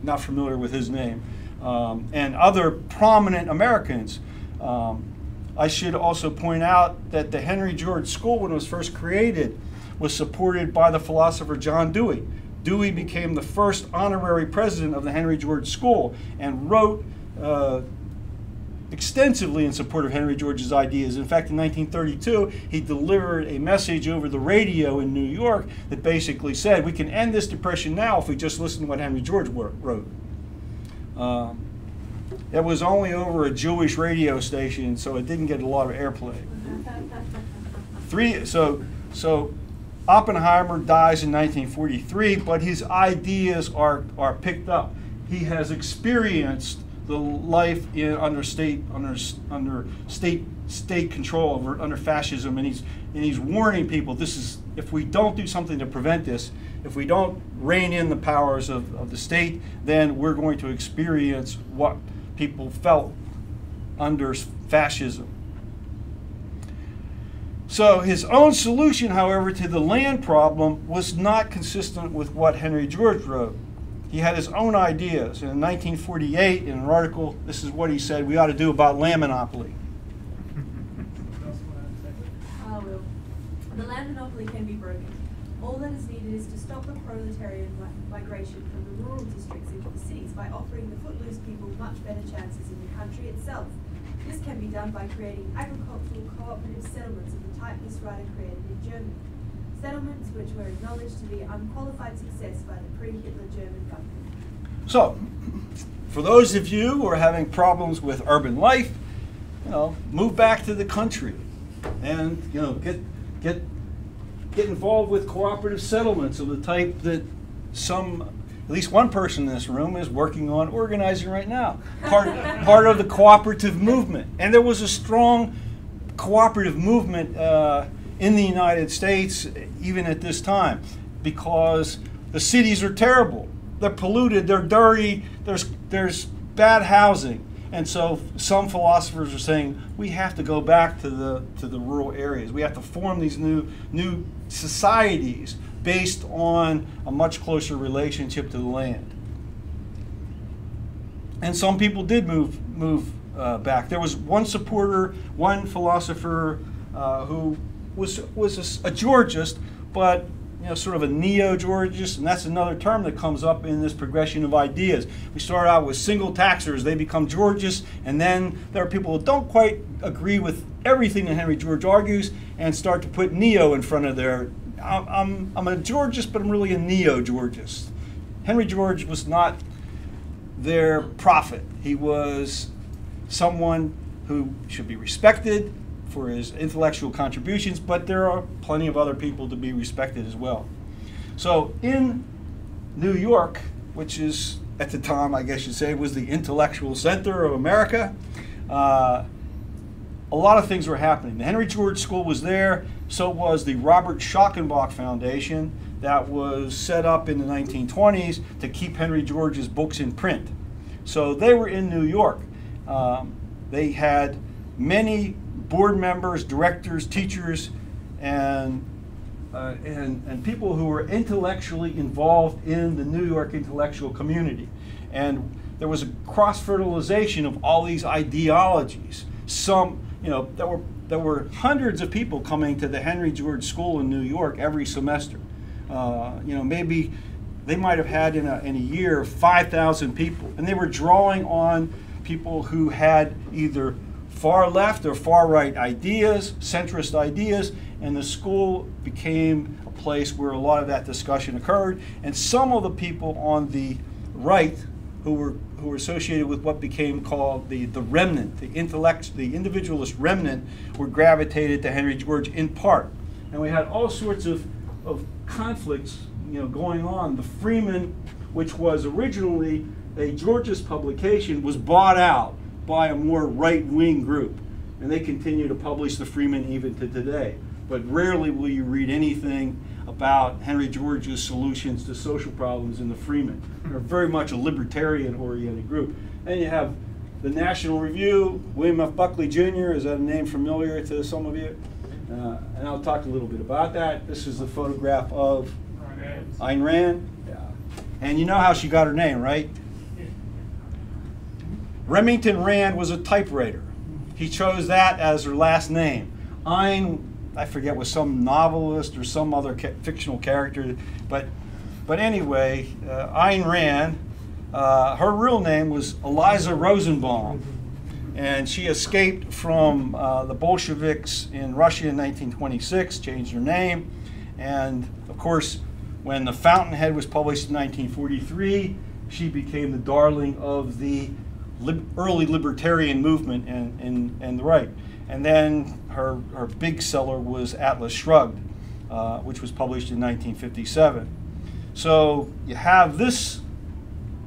not familiar with his name, and other prominent Americans. I should also point out that the Henry George School, when it was first created, was supported by the philosopher John Dewey. Dewey became the first honorary president of the Henry George School and wrote extensively in support of Henry George's ideas. In fact, in 1932, he delivered a message over the radio in New York that basically said, we can end this depression now if we just listen to what Henry George wrote. It was only over a Jewish radio station, so it didn't get a lot of airplay. So Oppenheimer dies in 1943, but his ideas are picked up. He has experienced the life under state control, under fascism, and he's warning people. This is, if we don't do something to prevent this, if we don't rein in the powers of the state, then we're going to experience what people felt under fascism. So his own solution, however, to the land problem was not consistent with what Henry George wrote. He had his own ideas. And in 1948, in an article, this is what he said we ought to do about land monopoly. The land monopoly can be broken. All that is needed is to stop the proletarian migration from the rural districts into the cities by offering the footloose people much better chances in the country itself. This can be done by creating agricultural cooperative settlements of the type this writer created in Germany. settlements which were acknowledged to be unqualified success by the pre-Hitler German government. So, for those of you who are having problems with urban life, move back to the country, and get involved with cooperative settlements of the type that at least one person in this room is working on organizing right now. Part of the cooperative movement, and there was a strong cooperative movement in the United States even at this time, because the cities are terrible. They're polluted, they're dirty, there's bad housing. And so some philosophers are saying we have to go back to the rural areas. We have to form these new societies based on a much closer relationship to the land. And some people did move back. There was one supporter, one philosopher who was a Georgist, but sort of a neo-Georgist, and that's another term that comes up in this progression of ideas. We start out with single taxers, they become Georgists, and then there are people who don't quite agree with everything that Henry George argues and start to put neo in front of their, I'm a Georgist, but I'm really a neo-Georgist. Henry George was not their prophet. He was someone who should be respected for his intellectual contributions, but there are plenty of other people to be respected as well. So in New York, which is at the time, I guess you'd say, was the intellectual center of America, a lot of things were happening. The Henry George School was there, so was the Robert Schockenbach Foundation that was set up in the 1920s to keep Henry George's books in print. So they were in New York. They had many board members, directors, teachers, and people who were intellectually involved in the New York intellectual community. And there was a cross-fertilization of all these ideologies. There were hundreds of people coming to the Henry George School in New York every semester. Maybe they might have had in a year 5,000 people, and they were drawing on people who had either far left or far right ideas, centrist ideas, and the school became a place where a lot of that discussion occurred. And some of the people on the right who were associated with what became called the remnant, the individualist remnant, were gravitated to Henry George in part. And we had all sorts of conflicts going on. The Freeman, which was originally a Georgist publication, was bought out by a more right-wing group, and they continue to publish the Freeman even to today. But rarely will you read anything about Henry George's solutions to social problems in the Freeman. They're very much a libertarian-oriented group. And you have the National Review, William F. Buckley Jr., is that a name familiar to some of you? And I'll talk a little bit about that. This is a photograph of Ayn Rand. Yeah. And you know how she got her name, right? Remington Rand was a typewriter. He chose that as her last name. Ayn, I forget, was some novelist or some other fictional character, but anyway, Ayn Rand, her real name was Eliza Rosenbaum, and she escaped from the Bolsheviks in Russia in 1926, changed her name, and of course, when The Fountainhead was published in 1943, she became the darling of the early libertarian movement and the right. And then her big seller was Atlas Shrugged, which was published in 1957. So you have this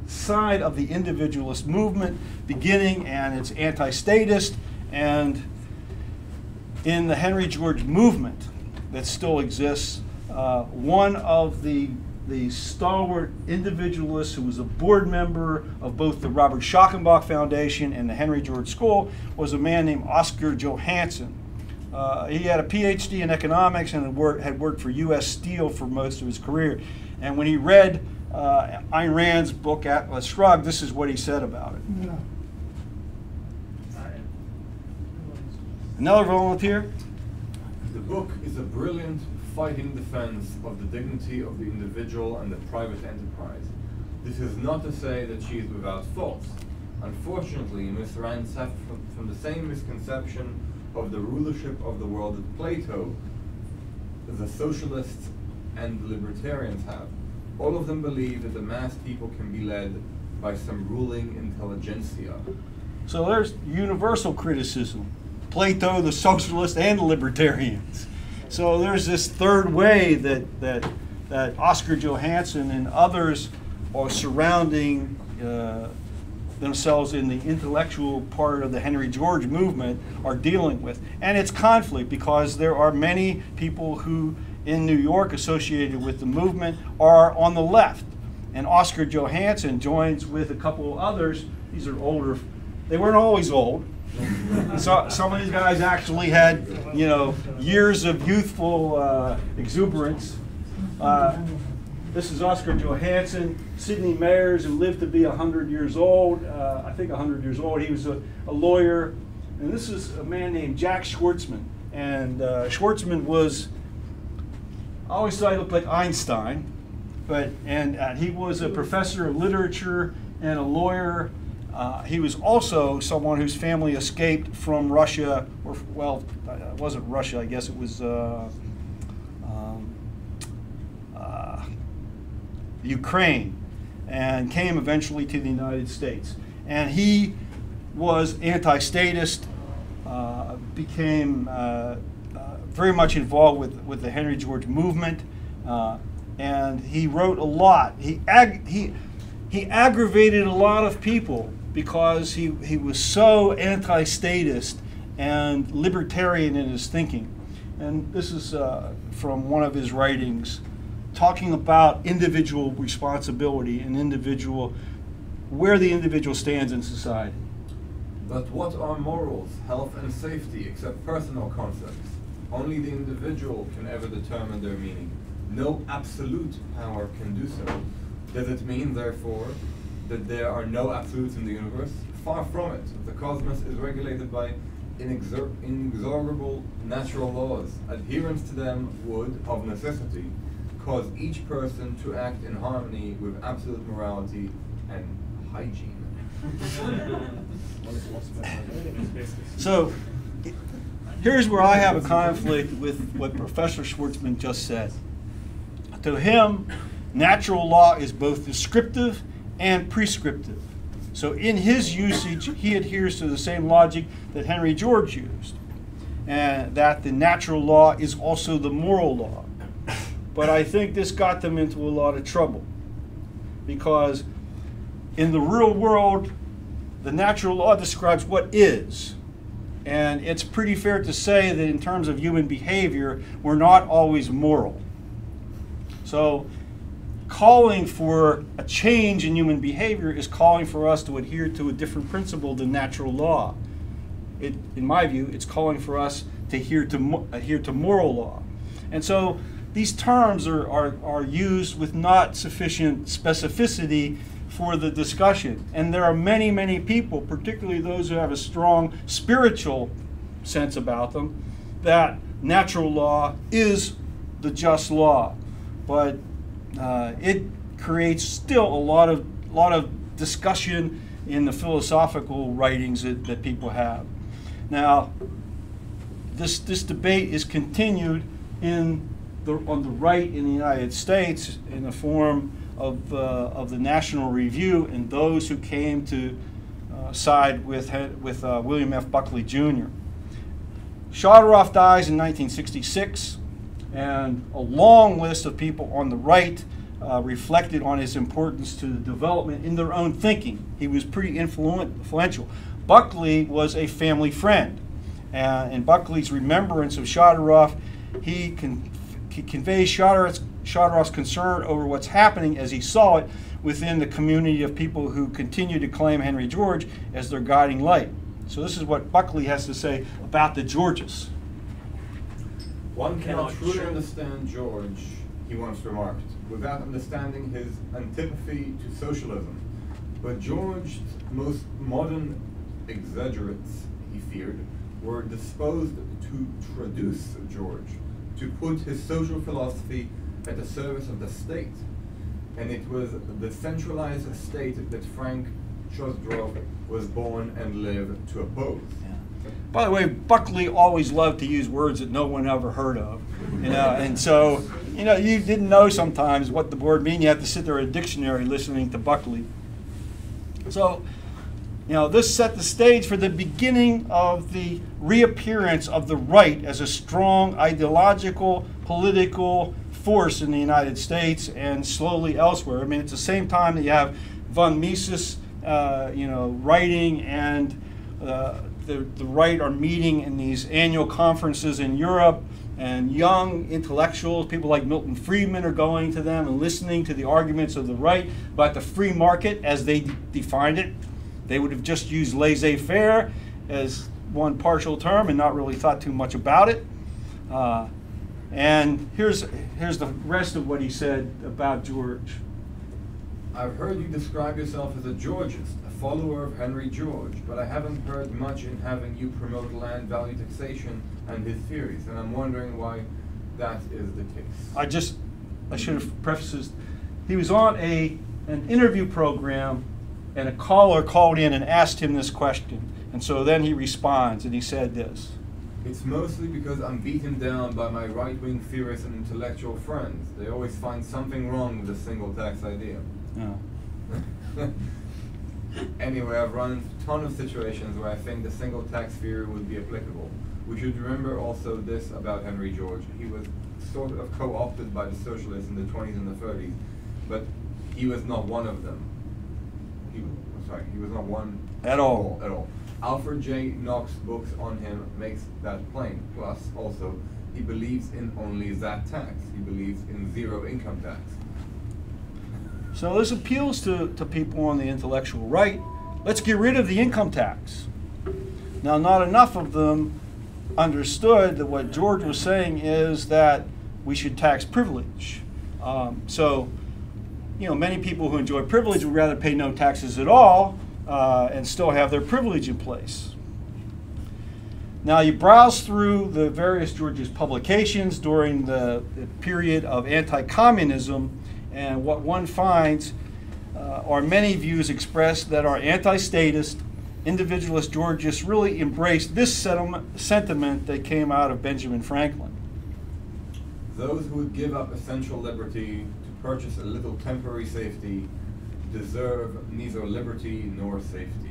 side of the individualist movement beginning, and it's anti-statist, and in the Henry George movement that still exists, one of the stalwart individualist who was a board member of both the Robert Schockenbach Foundation and the Henry George School was a man named Oscar Johansson. He had a PhD in economics and had worked for U.S. Steel for most of his career. And when he read Ayn Rand's book, Atlas Shrugged, this is what he said about it. Yeah. Another volunteer? The book is a brilliant fighting defense of the dignity of the individual and the private enterprise. This is not to say that she is without faults. Unfortunately, Miss Rand suffered from the same misconception of the rulership of the world that Plato the socialists and the libertarians have. All of them believe that the mass people can be led by some ruling intelligentsia. So there's universal criticism. Plato, the socialists, and the libertarians. So there's this third way that Oscar Johansson and others are surrounding themselves in the intellectual part of the Henry George movement are dealing with. And it's conflict because there are many people who in New York associated with the movement are on the left. And Oscar Johansson joins with a couple of others. These are older. They weren't always old. So some of these guys actually had, you know, years of youthful exuberance. This is Oscar Johansson, Sidney Mayers, who lived to be 100 years old. I think 100 years old. He was a lawyer. And this is a man named Jack Schwartzman. And Schwartzman was, I always thought he looked like Einstein, but he was a professor of literature and a lawyer. He was also someone whose family escaped from Russia, or well, it wasn't Russia, I guess it was Ukraine, and came eventually to the United States. And he was anti-statist, became very much involved with the Henry George movement, and he wrote a lot. He aggravated a lot of people because he was so anti-statist and libertarian in his thinking. And this is from one of his writings, talking about individual responsibility and where the individual stands in society. But what are morals, health, and safety except personal concepts? Only the individual can ever determine their meaning. No absolute power can do so. Does it mean, therefore, that there are no absolutes in the universe? Far from it. The cosmos is regulated by inexorable natural laws. Adherence to them would, of necessity, cause each person to act in harmony with absolute morality and hygiene. So here's where I have a conflict with what Professor Schwartzman just said. To him, natural law is both descriptive and prescriptive. So in his usage, he adheres to the same logic that Henry George used, and that the natural law is also the moral law. But I think this got them into a lot of trouble, because in the real world, the natural law describes what is. And it's pretty fair to say that in terms of human behavior, we're not always moral. So calling for a change in human behavior is calling for us to adhere to a different principle than natural law. In my view, it's calling for us to adhere to moral law. And so these terms are used with not sufficient specificity for the discussion. And there are many, many people, particularly those who have a strong spiritual sense about them, that natural law is the just law. But it creates still a lot of discussion in the philosophical writings that people have. Now, this debate is continued on the right in the United States in the form of the National Review and those who came to side with William F. Buckley Jr. Chartres Roth dies in 1966, and a long list of people on the right reflected on his importance to the development in their own thinking. He was pretty influential. Buckley was a family friend, and in Buckley's remembrance of Chartres Roth, he conveys Chartres Roth's concern over what's happening as he saw it within the community of people who continue to claim Henry George as their guiding light. So this is what Buckley has to say about the Georges. One cannot truly understand George, he once remarked, without understanding his antipathy to socialism. But George's most modern exaggerates, he feared, were disposed to traduce George, to put his social philosophy at the service of the state. And it was the centralized state that Franz Chartres Roth was born and lived to oppose. Yeah. By the way, Buckley always loved to use words that no one ever heard of. And so, you didn't know sometimes what the word mean. You had to sit there in a dictionary listening to Buckley. So, this set the stage for the beginning of the reappearance of the right as a strong ideological, political force in the United States and slowly elsewhere. I mean, it's the same time that you have von Mises, writing, and the right are meeting in these annual conferences in Europe, and young intellectuals, people like Milton Friedman, are going to them and listening to the arguments of the right about the free market as they defined it. They would have just used laissez-faire as one partial term and not really thought too much about it. And here's the rest of what he said about George. I've heard you describe yourself as a Georgist, a follower of Henry George, but I haven't heard much in having you promote land value taxation and his theories, and I'm wondering why that is the case. I should have prefaced this. He was on an interview program, and a caller called in and asked him this question, and so then he responds, and he said this. It's mostly because I'm beaten down by my right-wing theorists and intellectual friends. They always find something wrong with the single tax idea. Yeah. Anyway, I've run into a ton of situations where I think the single tax theory would be applicable. We should remember also this about Henry George. He was sort of co-opted by the socialists in the 20s and the 30s, but he was not one of them. He was not one at all. Alfred J. Knox's books on him makes that plain. Plus, also, he believes in only that tax. He believes in zero income tax. So this appeals to people on the intellectual right. Let's get rid of the income tax. Now, not enough of them understood that what George was saying is that we should tax privilege. Many people who enjoy privilege would rather pay no taxes at all and still have their privilege in place. Now, you browse through the various George's publications during the period of anti-communism, and what one finds are many views expressed that are anti-statist, individualist Georgists really embraced this sentiment that came out of Benjamin Franklin. Those who would give up essential liberty to purchase a little temporary safety deserve neither liberty nor safety.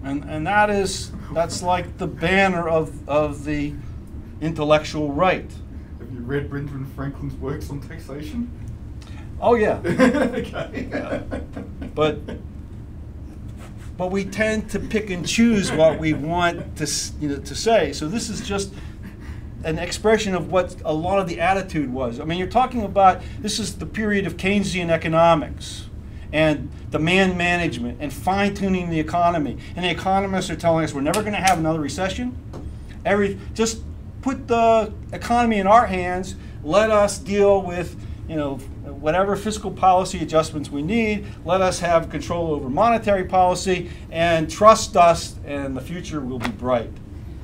And that's like the banner of the intellectual right. Have you read Benjamin Franklin's works on taxation? Oh yeah. Okay. But we tend to pick and choose what we want to say. So this is just an expression of what a lot of the attitude was. I mean, you're talking about, this is the period of Keynesian economics and demand management and fine-tuning the economy. And the economists are telling us we're never going to have another recession. Just put the economy in our hands. Let us deal with, whatever fiscal policy adjustments we need. Let us have control over monetary policy and trust us, and the future will be bright.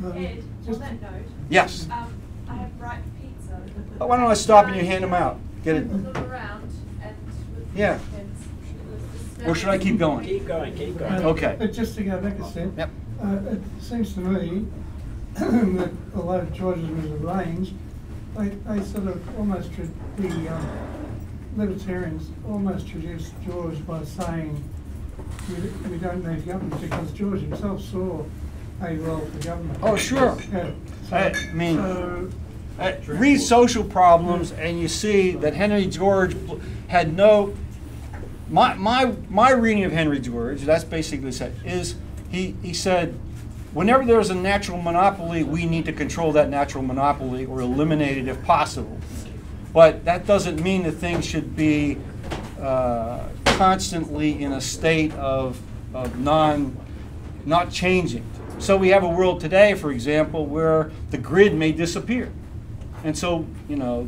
Ed, on that note, yes. I have bright pizza. Why don't I stop and you hand them out? Get it. Look around and yeah. Or should I keep going? Keep going. Okay. But just to go back a step, yep. It seems to me that although Georgism is arranged, they sort of almost the libertarians almost traduced George by saying we don't need government, because George himself saw a role for government. Oh, sure. Yeah. Read Social Problems and you see that Henry George had no. My reading of Henry George, that's basically said, is he said, whenever there's a natural monopoly, we need to control that natural monopoly or eliminate it if possible. But that doesn't mean that things should be constantly in a state of not changing. So we have a world today, for example, where the grid may disappear. And so, do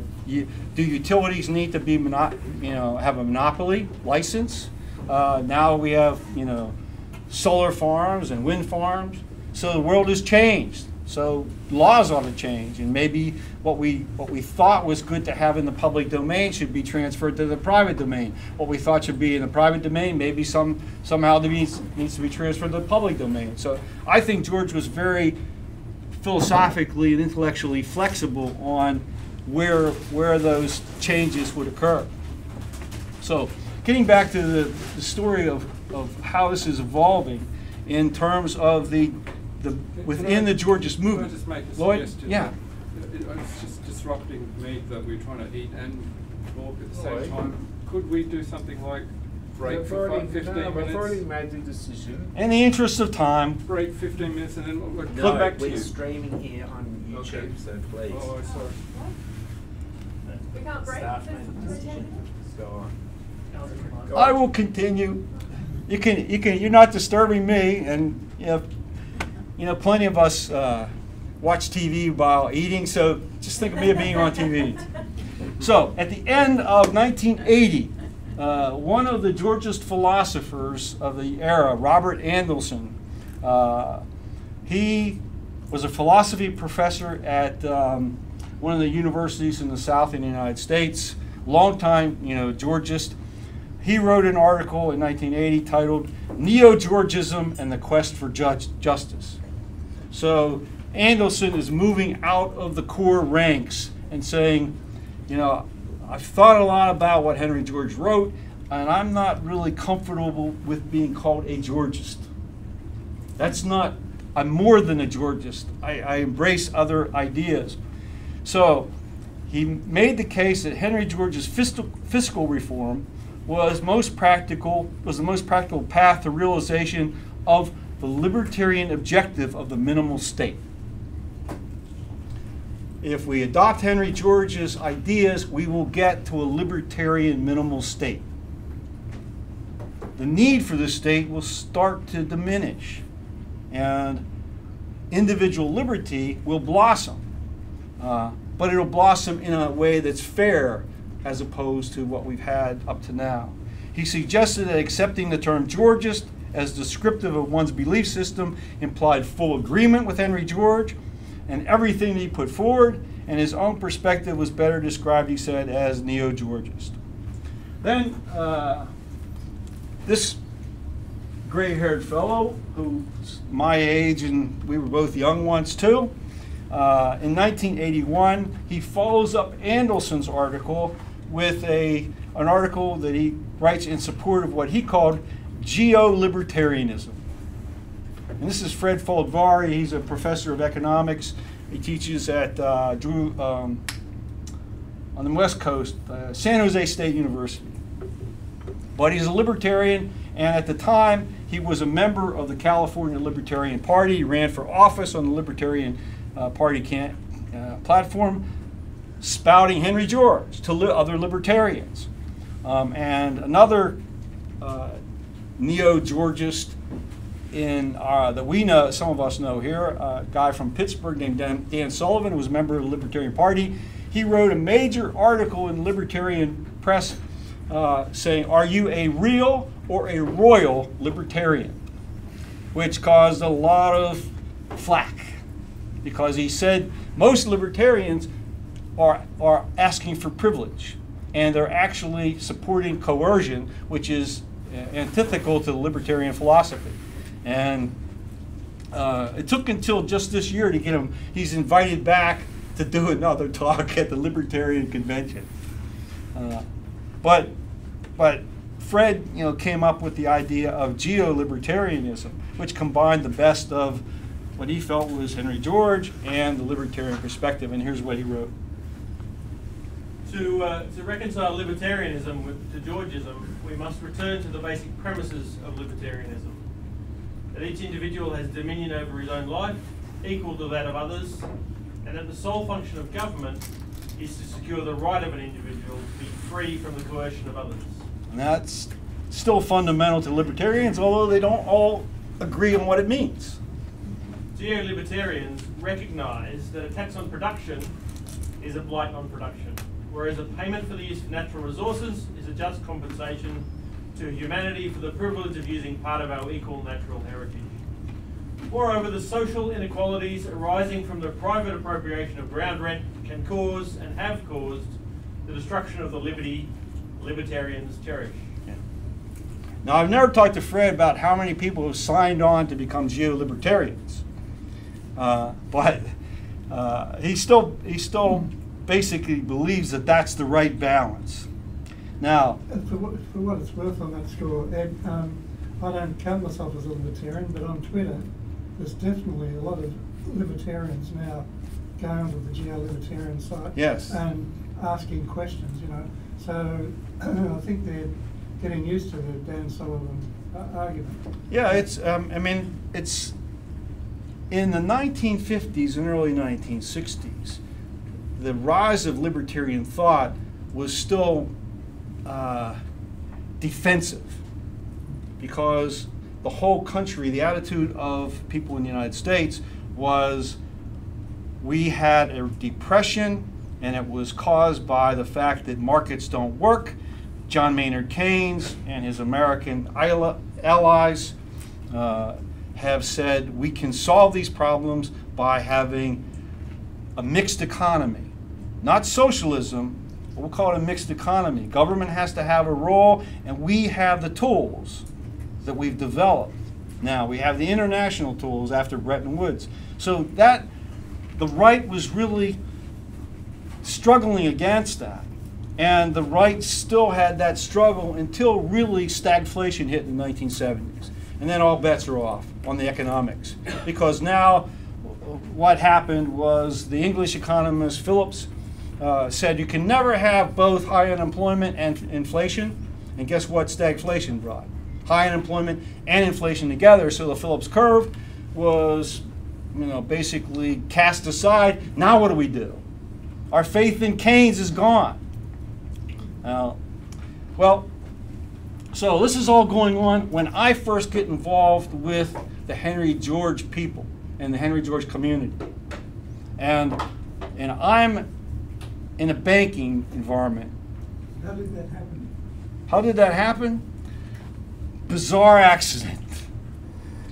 utilities need to be, have a monopoly license? Now we have, solar farms and wind farms. So the world has changed. So laws ought to change, and maybe what we thought was good to have in the public domain should be transferred to the private domain. What we thought should be in the private domain maybe somehow needs to be transferred to the public domain. So I think George was very philosophically and intellectually flexible on where those changes would occur. So getting back to the story of how this is evolving in terms of within the Georgist movement. Can I just make a Lloyd? suggestion? Yeah. It's just disrupting meat that we're trying to eat and walk at the same time. Could we do something like break for 15 minutes? We've already made the decision. In the interest of time. Break 15 minutes and then we'll No, come back to you. we're streaming here on YouTube, Okay. so please. Oh, sorry. We can't break. Staff made the decision. Go on. I will continue. You're not disturbing me, and you know, plenty of us watch TV while eating, so just think of me being on TV. So, at the end of 1980, one of the Georgist philosophers of the era, Robert Andelson, he was a philosophy professor at one of the universities in the South in the United States, longtime, Georgist. He wrote an article in 1980 titled "NeoGeorgism and the Quest for Justice." So Andelson is moving out of the core ranks and saying, I've thought a lot about what Henry George wrote, and I'm not really comfortable with being called a Georgist. I'm more than a Georgist. I embrace other ideas. So he made the case that Henry George's fiscal reform was the most practical path to realization of the libertarian objective of the minimal state. If we adopt Henry George's ideas, we will get to a libertarian minimal state. The need for the state will start to diminish, and individual liberty will blossom. But it'll blossom in a way that's fair as opposed to what we've had up to now. He suggested that accepting the term Georgist as descriptive of one's belief system implied full agreement with Henry George, and everything he put forward and his own perspective was better described, he said, as neo-Georgist. Then this gray-haired fellow, who's my age and we were both young once too, in 1981, he follows up Andelson's article with an article that he writes in support of what he called Geo-libertarianism. And this is Fred Foldvari. He's a professor of economics. He teaches at on the West Coast, San Jose State University. But he's a libertarian, and at the time, he was a member of the California Libertarian Party. He ran for office on the Libertarian Party platform, spouting Henry George to other libertarians. And another neo-Georgist that we know, some of us know here, a guy from Pittsburgh named Dan Sullivan, who was a member of the Libertarian Party. He wrote a major article in the Libertarian press saying, "Are you a real or a royal libertarian?" Which caused a lot of flack, because he said most libertarians are asking for privilege, and they're actually supporting coercion, which is antithetical to the libertarian philosophy. And it took until just this year to get him. He's invited back to do another talk at the Libertarian Convention. But Fred, came up with the idea of Geo-libertarianism, which combined the best of what he felt was Henry George and the libertarian perspective. And here's what he wrote. To reconcile libertarianism to Georgism, we must return to the basic premises of libertarianism. That each individual has dominion over his own life, equal to that of others, and that the sole function of government is to secure the right of an individual to be free from the coercion of others. And that's still fundamental to libertarians, although they don't all agree on what it means. Geo-libertarians recognize that a tax on production is a blight on production, whereas a payment for the use of natural resources is a just compensation to humanity for the privilege of using part of our equal natural heritage. Moreover, the social inequalities arising from the private appropriation of ground rent can cause and have caused the destruction of the liberty libertarians cherish. Now, I've never talked to Fred about how many people have signed on to become geo-libertarians. but he still basically believes that that's the right balance. Now, for what it's worth on that score, Ed, I don't count myself as a libertarian, but on Twitter, there's definitely a lot of libertarians now going to the Geo-Libertarian site and asking questions, you know. So I think they're getting used to the Dan Sullivan argument. Yeah, it's, I mean, it's in the 1950s and early 1960s, the rise of libertarian thought was still defensive, because the whole country, the attitude of people in the United States was, we had a depression and it was caused by the fact that markets don't work. John Maynard Keynes and his American allies have said we can solve these problems by having a mixed economy. Not socialism, but we'll call it a mixed economy. Government has to have a role, and we have the tools that we've developed. Now, we have the international tools after Bretton Woods. So that, the right was really struggling against that. And the right still had that struggle until really stagflation hit in the 1970s. And then all bets are off on the economics. Because now what happened was the English economist Phillips said you can never have both high unemployment and inflation. And guess what stagflation brought? High unemployment and inflation together. So the Phillips curve was, you know, basically cast aside. Now what do? Our faith in Keynes is gone. Well, so this is all going on when I first get involved with the Henry George people and the Henry George community. And I'm in a banking environment. How did that happen? How did that happen? Bizarre accident.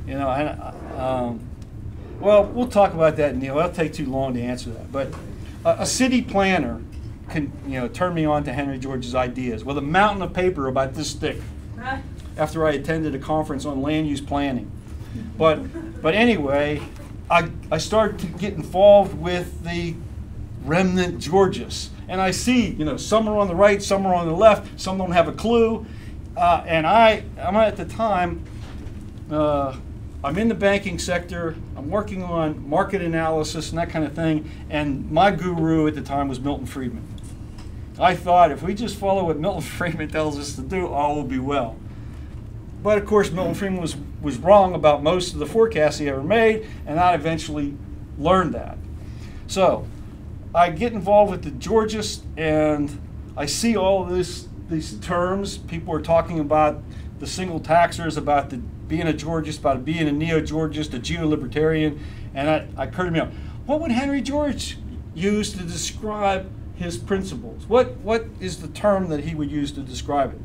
You know, and, well, we'll talk about that, Neil. It'll take too long to answer that. But a city planner can, you know, turn me on to Henry George's ideas with a mountain of paper about this thick after I attended a conference on land use planning. But anyway, I started to get involved with the remnant Georgists. And I see, you know, some are on the right, some are on the left, some don't have a clue. And I'm at the time, I'm in the banking sector, I'm working on market analysis and that kind of thing, and my guru at the time was Milton Friedman. I thought if we just follow what Milton Friedman tells us to do, all will be well. But of course, Milton Friedman was wrong about most of the forecasts he ever made, and I eventually learned that. So I get involved with the Georgists, and I see all of these terms. People are talking about the single taxers, about being a Georgist, about being a NeoGeorgist, a Geo-Libertarian, and it occurred to me, what would Henry George use to describe his principles? What is the term that he would use to describe it?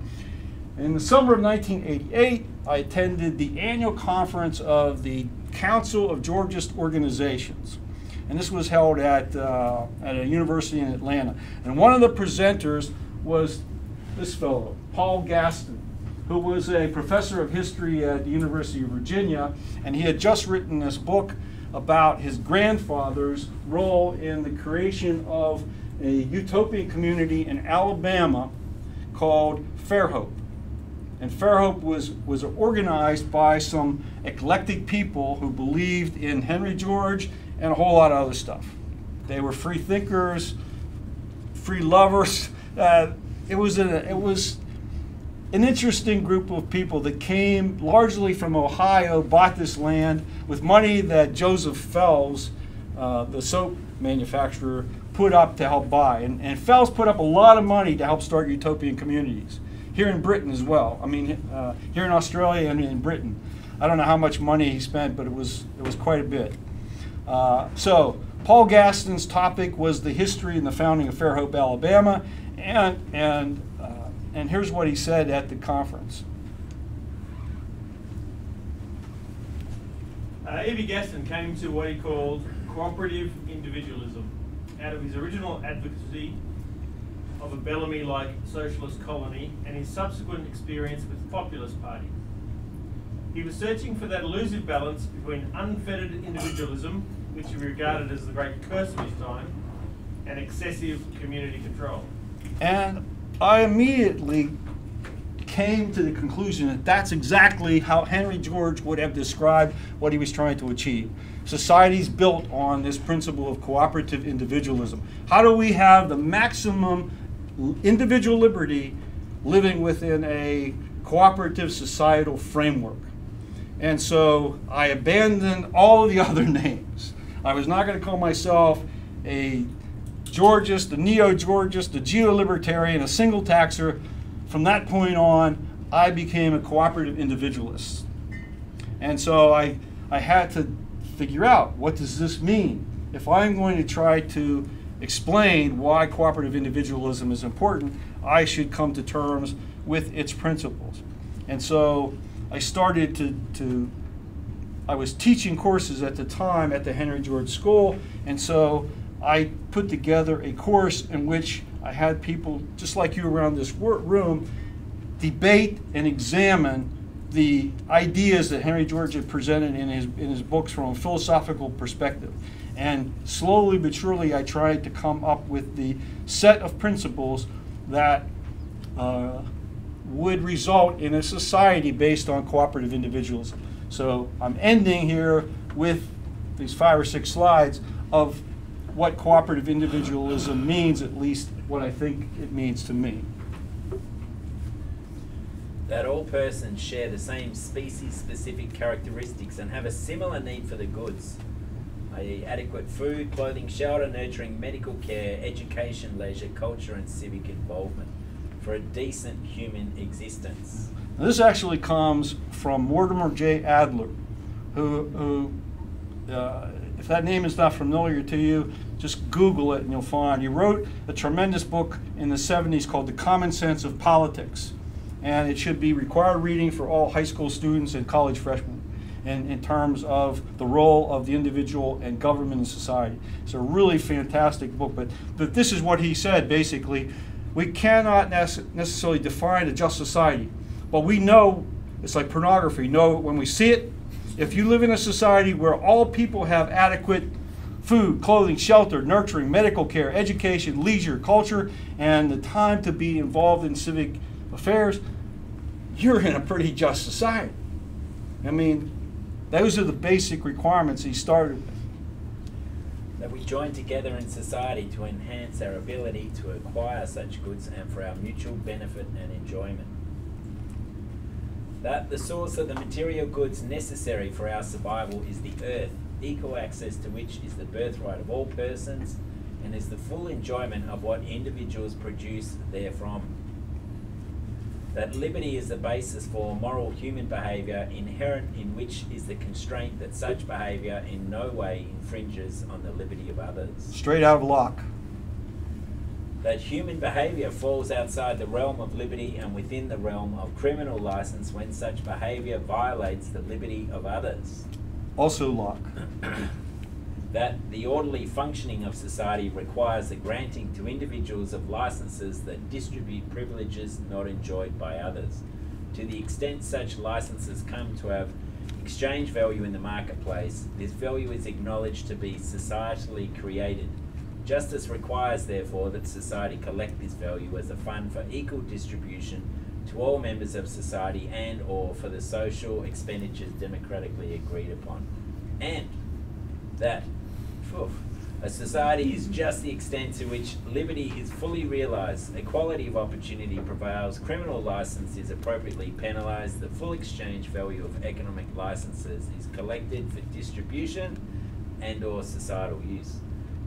In the summer of 1988, I attended the annual conference of the Council of Georgist Organizations. And this was held at a university in Atlanta. And one of the presenters was this fellow, Paul Gaston, who was a professor of history at the University of Virginia, and he had just written this book about his grandfather's role in the creation of a utopian community in Alabama called Fairhope. And Fairhope was organized by some eclectic people who believed in Henry George and a whole lot of other stuff. They were free thinkers, free lovers. It was an interesting group of people that came largely from Ohio, bought this land with money that Joseph Fels, the soap manufacturer, put up to help buy. And Fels put up a lot of money to help start utopian communities. Here in Britain as well. I mean, here in Australia and in Britain. I don't know how much money he spent, but it was quite a bit. So Paul Gaston's topic was the history and the founding of Fairhope, Alabama, and here's what he said at the conference. E.B. Gaston came to what he called cooperative individualism out of his original advocacy of a Bellamy-like socialist colony and his subsequent experience with the Populist Party. He was searching for that elusive balance between unfettered individualism, which he regarded as the great curse of his time, and excessive community control. And I immediately came to the conclusion that that's exactly how Henry George would have described what he was trying to achieve. Society's built on this principle of cooperative individualism. How do we have the maximum individual liberty living within a cooperative societal framework? And so I abandoned all of the other names. I was not going to call myself a Georgist, a NeoGeorgist, a Geo-libertarian, a single taxer. From that point on, I became a cooperative individualist. And so I had to figure out, what does this mean? If I'm going to try to explain why cooperative individualism is important, I should come to terms with its principles. And so I started I was teaching courses at the time at the Henry George School, and so I put together a course in which I had people, just like you around this room, debate and examine the ideas that Henry George had presented in his books from a philosophical perspective. And slowly but surely I tried to come up with the set of principles that would result in a society based on cooperative individualism. So I'm ending here with these 5 or 6 slides of what cooperative individualism means, at least what I think it means to me. That all persons share the same species-specific characteristics and have a similar need for the goods, i.e. adequate food, clothing, shelter, nurturing medical care, education, leisure, culture, and civic involvement for a decent human existence. Now, this actually comes from Mortimer J. Adler, who if that name is not familiar to you, just Google it and you'll find. He wrote a tremendous book in the 70s called The Common Sense of Politics. And it should be required reading for all high school students and college freshmen in terms of the role of the individual and government in society. It's a really fantastic book, but this is what he said basically. We cannot necessarily define a just society, but we know, it's like pornography, know when we see it. If you live in a society where all people have adequate food, clothing, shelter, nurturing, medical care, education, leisure, culture, and the time to be involved in civic affairs, you're in a pretty just society. I mean, those are the basic requirements he started with. That we join together in society to enhance our ability to acquire such goods and for our mutual benefit and enjoyment. That the source of the material goods necessary for our survival is the earth, equal access to which is the birthright of all persons and is the full enjoyment of what individuals produce therefrom. That liberty is the basis for moral human behaviour, inherent in which is the constraint that such behaviour in no way infringes on the liberty of others. Straight out of Locke. That human behaviour falls outside the realm of liberty and within the realm of criminal licence when such behaviour violates the liberty of others. Also Locke. That the orderly functioning of society requires the granting to individuals of licenses that distribute privileges not enjoyed by others. To the extent such licenses come to have exchange value in the marketplace, this value is acknowledged to be societally created. Justice requires, therefore, that society collect this value as a fund for equal distribution to all members of society and or for the social expenditures democratically agreed upon. And that a society is just the extent to which liberty is fully realised, equality of opportunity prevails, criminal licence is appropriately penalised, the full exchange value of economic licences is collected for distribution and or societal use,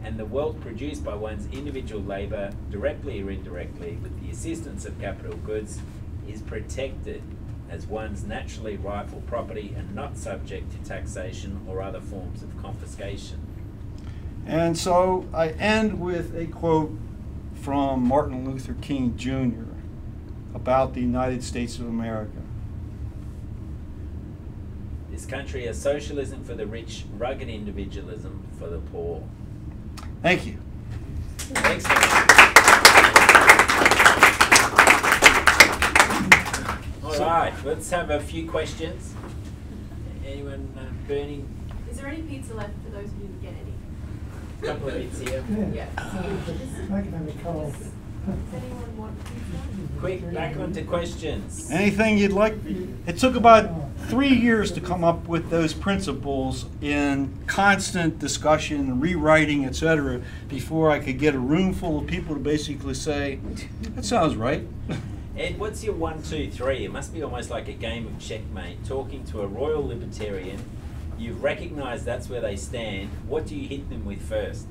and the wealth produced by one's individual labour, directly or indirectly, with the assistance of capital goods, is protected as one's naturally rightful property and not subject to taxation or other forms of confiscation. And so I end with a quote from Martin Luther King Jr. about the United States of America. This country has socialism for the rich, rugged individualism for the poor. Thank you. Thanks. All right, let's have a few questions. Anyone burning? Is there any pizza left for those who didn't get any? A couple of bits here. Yeah. I can have a cold. Does anyone want pizza? Quick, back onto questions. Anything you'd like? It took about 3 years to come up with those principles in constant discussion, rewriting, etc., before I could get a room full of people to basically say, that sounds right. Ed, what's your 1, 2, 3? It must be almost like a game of checkmate. Talking to a royal libertarian, you've recognised that's where they stand. What do you hit them with first?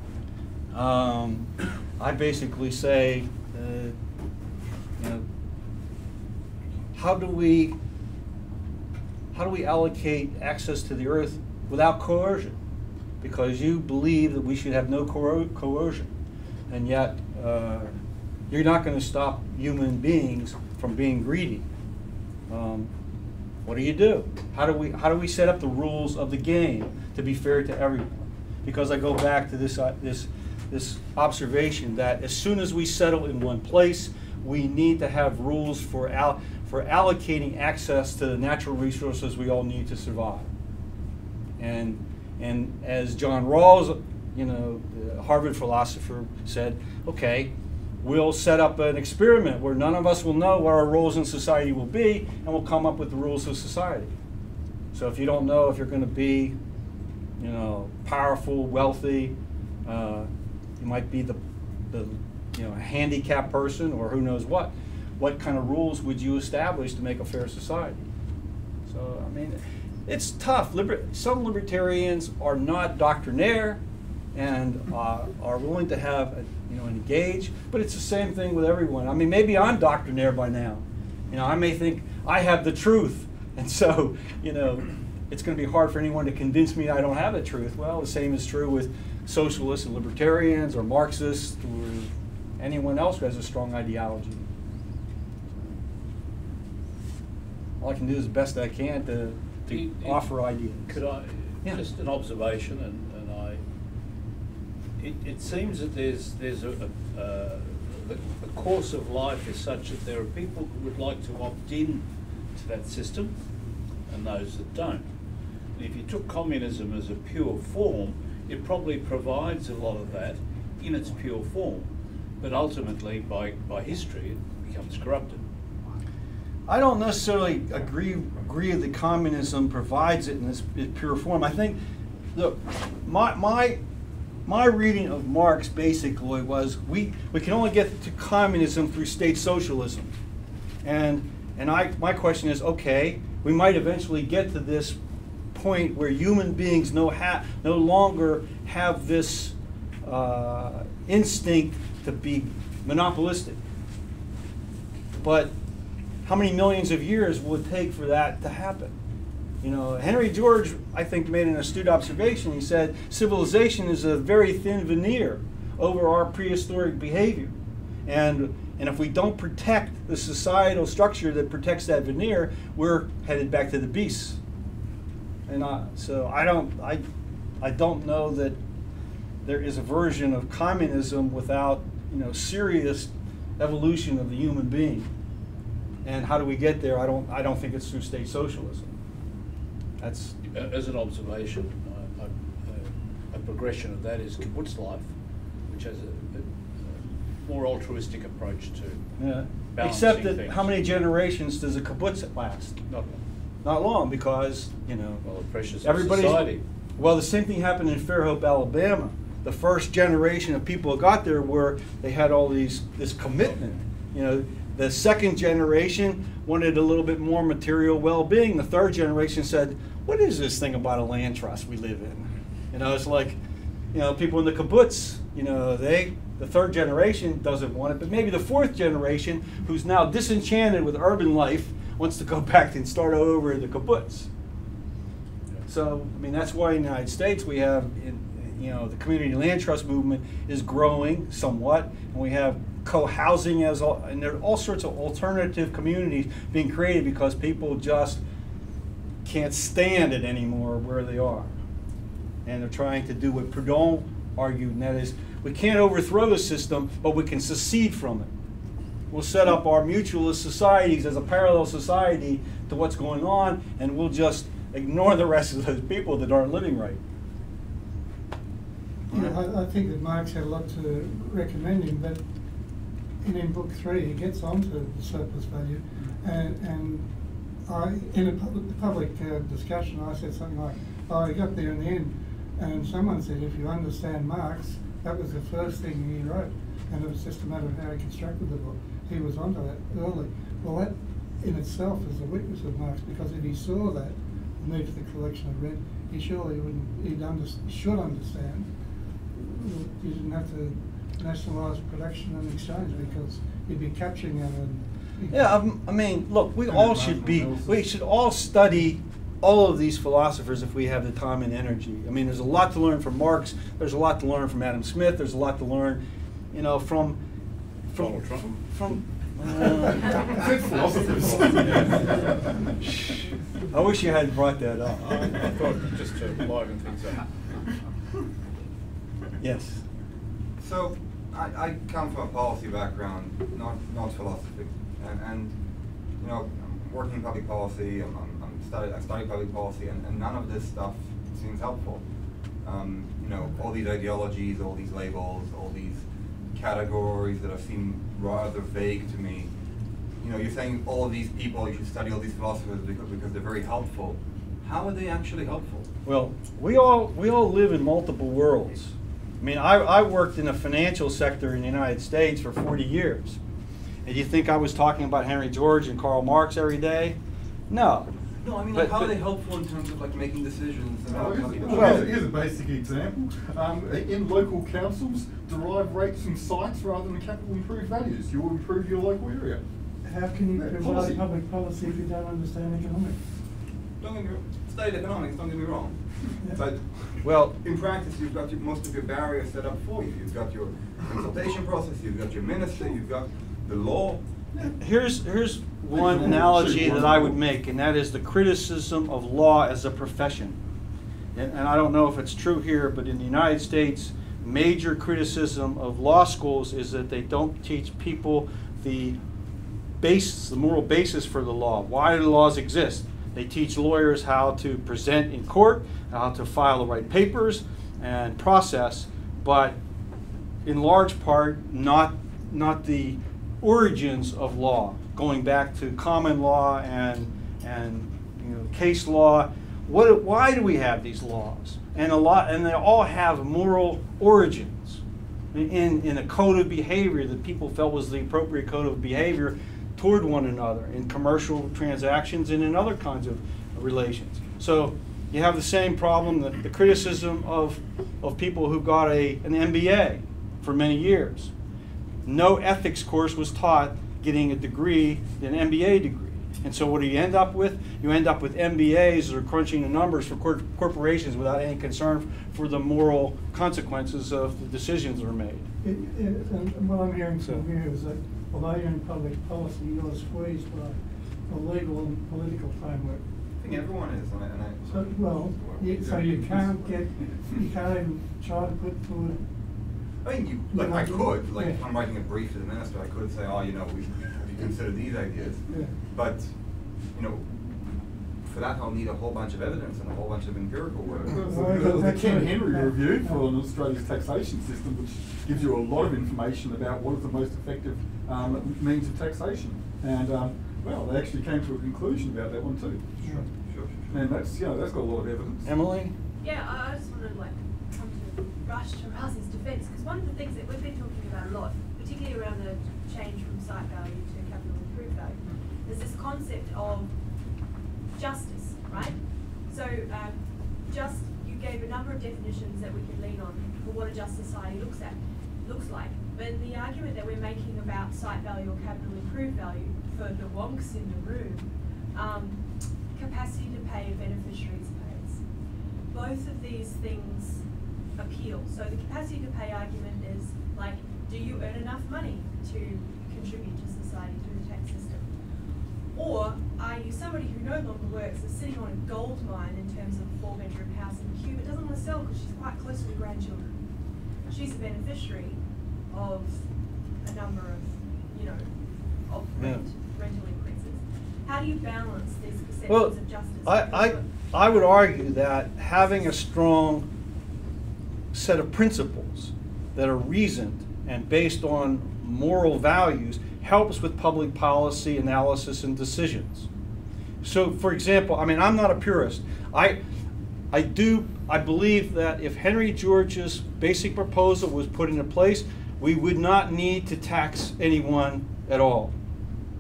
I basically say, you know, how do we allocate access to the earth without coercion? Because you believe that we should have no coercion, and yet you're not going to stop human beings from being greedy. What do? How do we set up the rules of the game to be fair to everyone? Because I go back to this observation that as soon as we settle in one place, we need to have rules for allocating access to the natural resources we all need to survive. And as John Rawls, you know, the Harvard philosopher, said, okay, we'll set up an experiment where none of us will know what our roles in society will be, and we'll come up with the rules of society. So if you don't know if you're going to be, you know, powerful, wealthy, you might be the you know, a handicapped person, or who knows what kind of rules would you establish to make a fair society? So, I mean, it's tough. Some libertarians are not doctrinaire and are willing to have, you know, engage, but it's the same thing with everyone. I mean, maybe I'm doctrinaire by now. You know, I may think I have the truth, and so, you know, it's going to be hard for anyone to convince me I don't have the truth. Well, the same is true with socialists and libertarians or Marxists or anyone else who has a strong ideology. All I can do is the best I can to offer ideas. Could I, just an observation, it seems that there's the course of life is such that there are people who would like to opt in to that system and those that don't. And if you took communism as a pure form, it probably provides a lot of that in its pure form, but ultimately by history it becomes corrupted. I don't necessarily agree that communism provides it in its pure form. I think, look, my reading of Marx basically was we can only get to communism through state socialism, and my question is, okay, we might eventually get to this point where human beings no longer have this instinct to be monopolistic, but how many millions of years will it take for that to happen? You know, NeoGeorge, I think, made an astute observation. He said civilization is a very thin veneer over our prehistoric behavior, and if we don't protect the societal structure that protects that veneer, we're headed back to the beasts. And so I don't know that there is a version of communism without, you know, serious evolution of the human being. And how do we get there? I don't think it's through state socialism. That's as an observation. A progression of that is kibbutz life, which has a more altruistic approach to balancing except that things. How many generations does a kibbutz last? Not long. Not long, because, you know, Well, the pressures of everybody's society. Well, the same thing happened in Fairhope, Alabama. The first generation of people who got there they had all this commitment. You know, the second generation wanted a little bit more material well-being. The third generation said, "What is this thing about a land trust we live in?" You know, it's like, you know, people in the kibbutz. You know, the third generation doesn't want it, but maybe the fourth generation, who's now disenchanted with urban life, wants to go back and start over in the kibbutz. So, I mean, that's why in the United States we have, you know, the community land trust movement is growing somewhat, and we have co-housing and there are all sorts of alternative communities being created because people just can't stand it anymore where they are. And they're trying to do what Proudhon argued, and that is, we can't overthrow the system, but we can secede from it. We'll set up our mutualist societies as a parallel society to what's going on, and we'll just ignore the rest of those people that aren't living right. Yeah, I think that Marx had a lot to recommend him, but in book 3 he gets onto the surplus value, and in a public discussion I said something like, oh, he got there in the end, and someone said, if you understand Marx, that was the first thing he wrote, and it was just a matter of how he constructed the book. He was onto that early. Well, that in itself is a weakness of Marx, because if he saw that need for the collection of rent, he surely should understand you didn't have to nationalise production and exchange, because you'd be capturing it. Yeah, I mean, look, we should all study all of these philosophers if we have the time and energy. I mean, there's a lot to learn from Marx. There's a lot to learn from Adam Smith. There's a lot to learn, you know, from philosophers. I wish you hadn't brought that up. I thought just to liven things up. Yes. So I come from a policy background, not philosophy, and you know, I'm working in public policy. I study public policy, and none of this stuff seems helpful. You know, all these ideologies, all these labels, all these categories that seem rather vague to me. You know, you're saying all of these people, you should study all these philosophers because they're very helpful. How are they actually helpful? Well, we all live in multiple worlds. I mean, I worked in the financial sector in the United States for 40 years. And you think I was talking about NeoGeorge and Karl Marx every day? No. No, I mean, like, how are they helpful in terms of like making decisions? Here's a basic example. In local councils, derive rates from sites rather than capital improved values. You will improve your local area. How can you provide public policy if you don't understand economics? Don't get me wrong. Studied economics, don't get me wrong. Yeah. But well, in practice, you've got most of your barriers set up for you. You've got your consultation process, you've got your minister, you've got the law. Here's one analogy that I would make, and that is the criticism of law as a profession. And I don't know if it's true here, but in the United States, major criticism of law schools is that they don't teach people the moral basis for the law. Why do the laws exist? They teach lawyers how to present in court, how to file the right papers and process, but in large part not the origins of law, going back to common law and you know, case law. Why do we have these laws? And they all have moral origins in a code of behavior that people felt was the appropriate code of behavior toward one another in commercial transactions and in other kinds of relations. So you have the same problem, the criticism of people who got an MBA for many years. No ethics course was taught getting a degree, an MBA degree. And so what do you end up with? You end up with MBAs that are crunching the numbers for corporations without any concern for the moral consequences of the decisions that are made. And what I'm hearing from here is that although you're in public policy, you're squeezed by a legal and political framework. I think everyone is. So you can't even try to put forward. I mean, I could, like, if I'm writing a brief to the minister, I could say, oh, you know, have you considered these ideas? Yeah. But, you know, for that I'll need a whole bunch of evidence and a whole bunch of empirical work. The Ken Henry Review for Australia's taxation system, which gives you a lot of information about what is the most effective means of taxation. And, well, they actually came to a conclusion about that one too. Sure. And that's, you know, that's got a lot of evidence. Emily? Yeah, I just want to come to Rush to Rous's defence, because one of the things that we've been talking about a lot, particularly around the change from site value to capital improved value, is this concept of justice, right? So you gave a number of definitions that we could lean on for what a just society looks like. But the argument that we're making about site value or capital improved value for the wonks in the room, capacity to pay beneficiaries pays. Both of these things appeal. So the capacity to pay argument is like, do you earn enough money to contribute to society through the tax system? Or are you somebody who no longer works, is sitting on a gold mine in terms of a 4-bedroom house in the Cube, but doesn't want to sell because she's quite close to the grandchildren? She's a beneficiary of a number of, rental increases. How do you balance these perceptions of justice? I would argue that having a strong set of principles that are reasoned and based on moral values helps with public policy analysis and decisions. So, for example, I mean, I'm not a purist. I believe that if NeoGeorge's basic proposal was put into place, we would not need to tax anyone at all.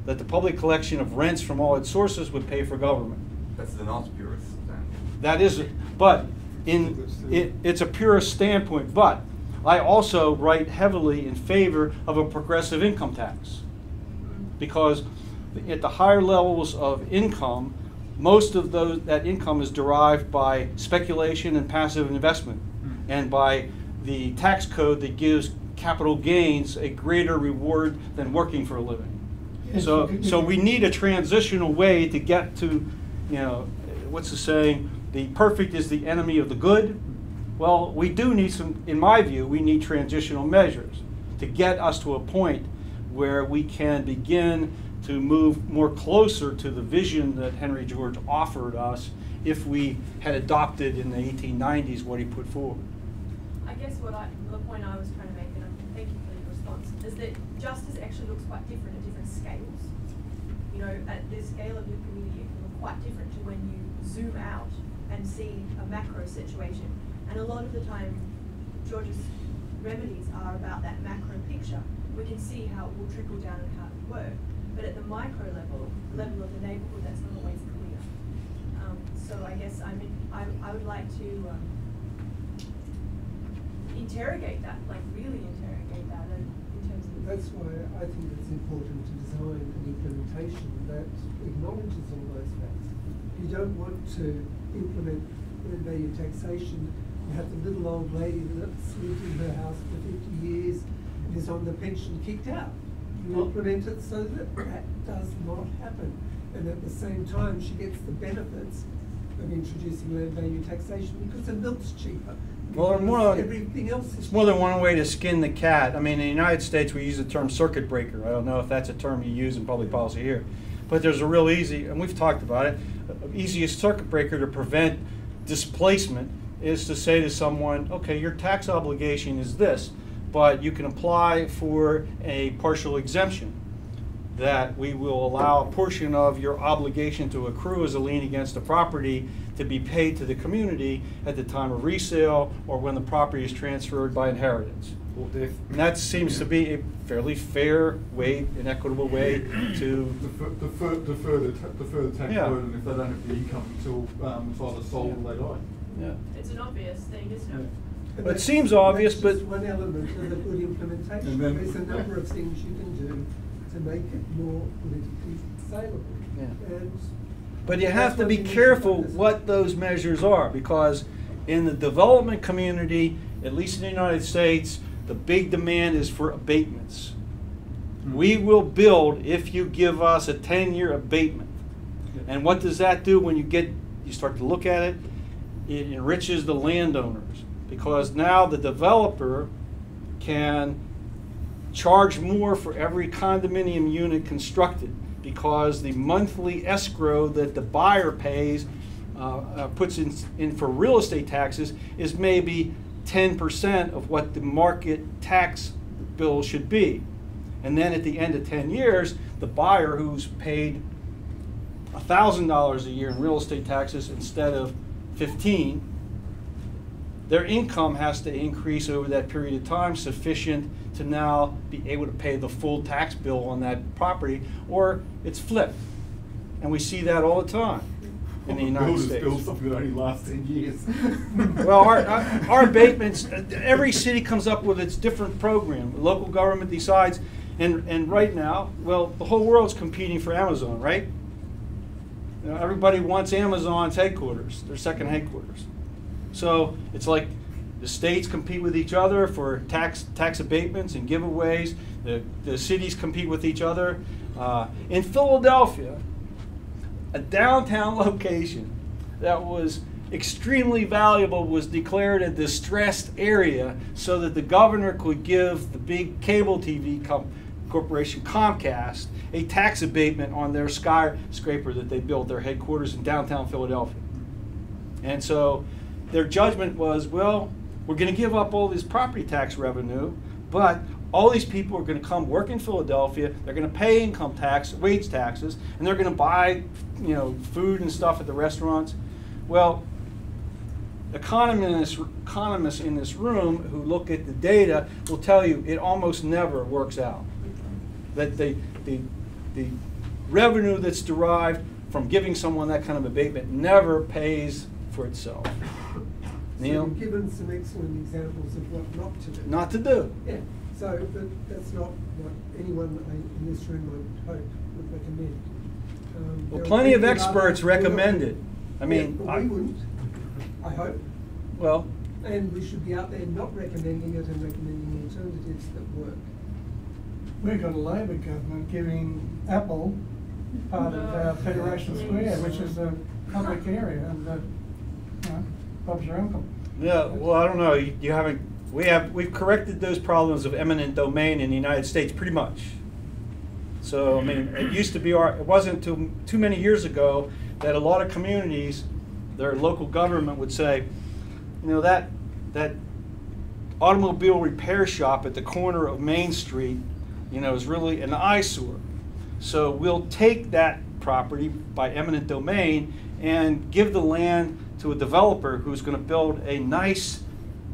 That the public collection of rents from all its sources would pay for government. That's the not purist then. That is, but it's a purist standpoint. But I also write heavily in favor of a progressive income tax, because at the higher levels of income, most of that income is derived by speculation and passive investment, and by the tax code that gives capital gains a greater reward than working for a living. So we need a transitional way to get to, you know, what's the saying? The perfect is the enemy of the good. Well, we do need some, in my view, we need transitional measures to get us to a point where we can begin to move more closer to the vision that NeoGeorge offered us if we had adopted in the 1890s what he put forward. I guess the point I was trying to make, and thank you for your response, is that justice actually looks quite different at different scales. You know, at the scale of your community, it can look quite different to when you zoom out and see a macro situation. And a lot of the time, George's remedies are about that macro picture. We can see how it will trickle down and how it will work. But at the micro level, the level of the neighborhood, that's not always clear. So I guess I would like to interrogate that, like really interrogate that in terms of... That's why I think it's important to design an implementation that acknowledges all those facts. You don't want to implement land value taxation. You have the little old lady that's lived in her house for 50 years and is on the pension kicked out. You implement it so that that does not happen. And at the same time, she gets the benefits of introducing land value taxation because the milk's cheaper. Well, everything else is it's more than one way to skin the cat. I mean, in the United States, we use the term circuit breaker. I don't know if that's a term you use in public policy here. But there's a real easy, and we've talked about it, easiest circuit breaker to prevent displacement is to say to someone, okay, your tax obligation is this, but you can apply for a partial exemption that we will allow a portion of your obligation to accrue as a lien against the property to be paid to the community at the time of resale or when the property is transferred by inheritance. And that seems to be a fairly fair way, an equitable way to defer the tax burden if they don't have the income until it's either sold or they die. Yeah. It's an obvious thing, isn't it? And it seems obvious, that's but just one element of a good implementation. There's a number of things you can do to make it more politically saleable. Yeah. And but you have to be careful what those measures are, because in the development community, at least in the United States, the big demand is for abatements. We will build if you give us a 10-year abatement. And what does that do when you start to look at it? It enriches the landowners, because now the developer can charge more for every condominium unit constructed, because the monthly escrow that the buyer pays, puts in for real estate taxes is maybe 10% of what the market tax bill should be. And then at the end of 10 years, the buyer who's paid $1,000 a year in real estate taxes instead of 15, their income has to increase over that period of time sufficient to now be able to pay the full tax bill on that property, or it's flipped. And we see that all the time in the United States. Build something that only lasts 10 years. Well, our abatements, every city comes up with its different program. The local government decides, and right now, well, the whole world's competing for Amazon, right? You know, everybody wants Amazon's headquarters, their second headquarters. So it's like the states compete with each other for tax abatements and giveaways. The cities compete with each other. In Philadelphia, a downtown location that was extremely valuable was declared a distressed area so that the governor could give the big cable TV corporation Comcast a tax abatement on their skyscraper that they built their headquarters in downtown Philadelphia. And so their judgment was, well, we're going to give up all this property tax revenue, but all these people are going to come work in Philadelphia, they're going to pay income tax, wage taxes, and they're going to buy, you know, food and stuff at the restaurants. Well, economists in this room who look at the data will tell you it almost never works out. That the revenue that's derived from giving someone that kind of abatement never pays for itself. Neil? So you've given some excellent examples of what not to do. Not to do. Yeah. So, but that's not what anyone in this room I hope would recommend. Well, plenty of experts recommend it. I mean, yeah, but we wouldn't, I hope. Well. And we should be out there not recommending it and recommending alternatives that work. We've got a Labor government giving Apple part of Federation Square, which is a public area, and you know, Bob's your uncle. Yeah, well, I don't know. You haven't. We've corrected those problems of eminent domain in the United States pretty much. So I mean, it used to be it wasn't too many years ago that a lot of communities, their local government would say, you know, that automobile repair shop at the corner of Main Street, you know, is really an eyesore. So we'll take that property by eminent domain and give the land to a developer who's going to build a nice,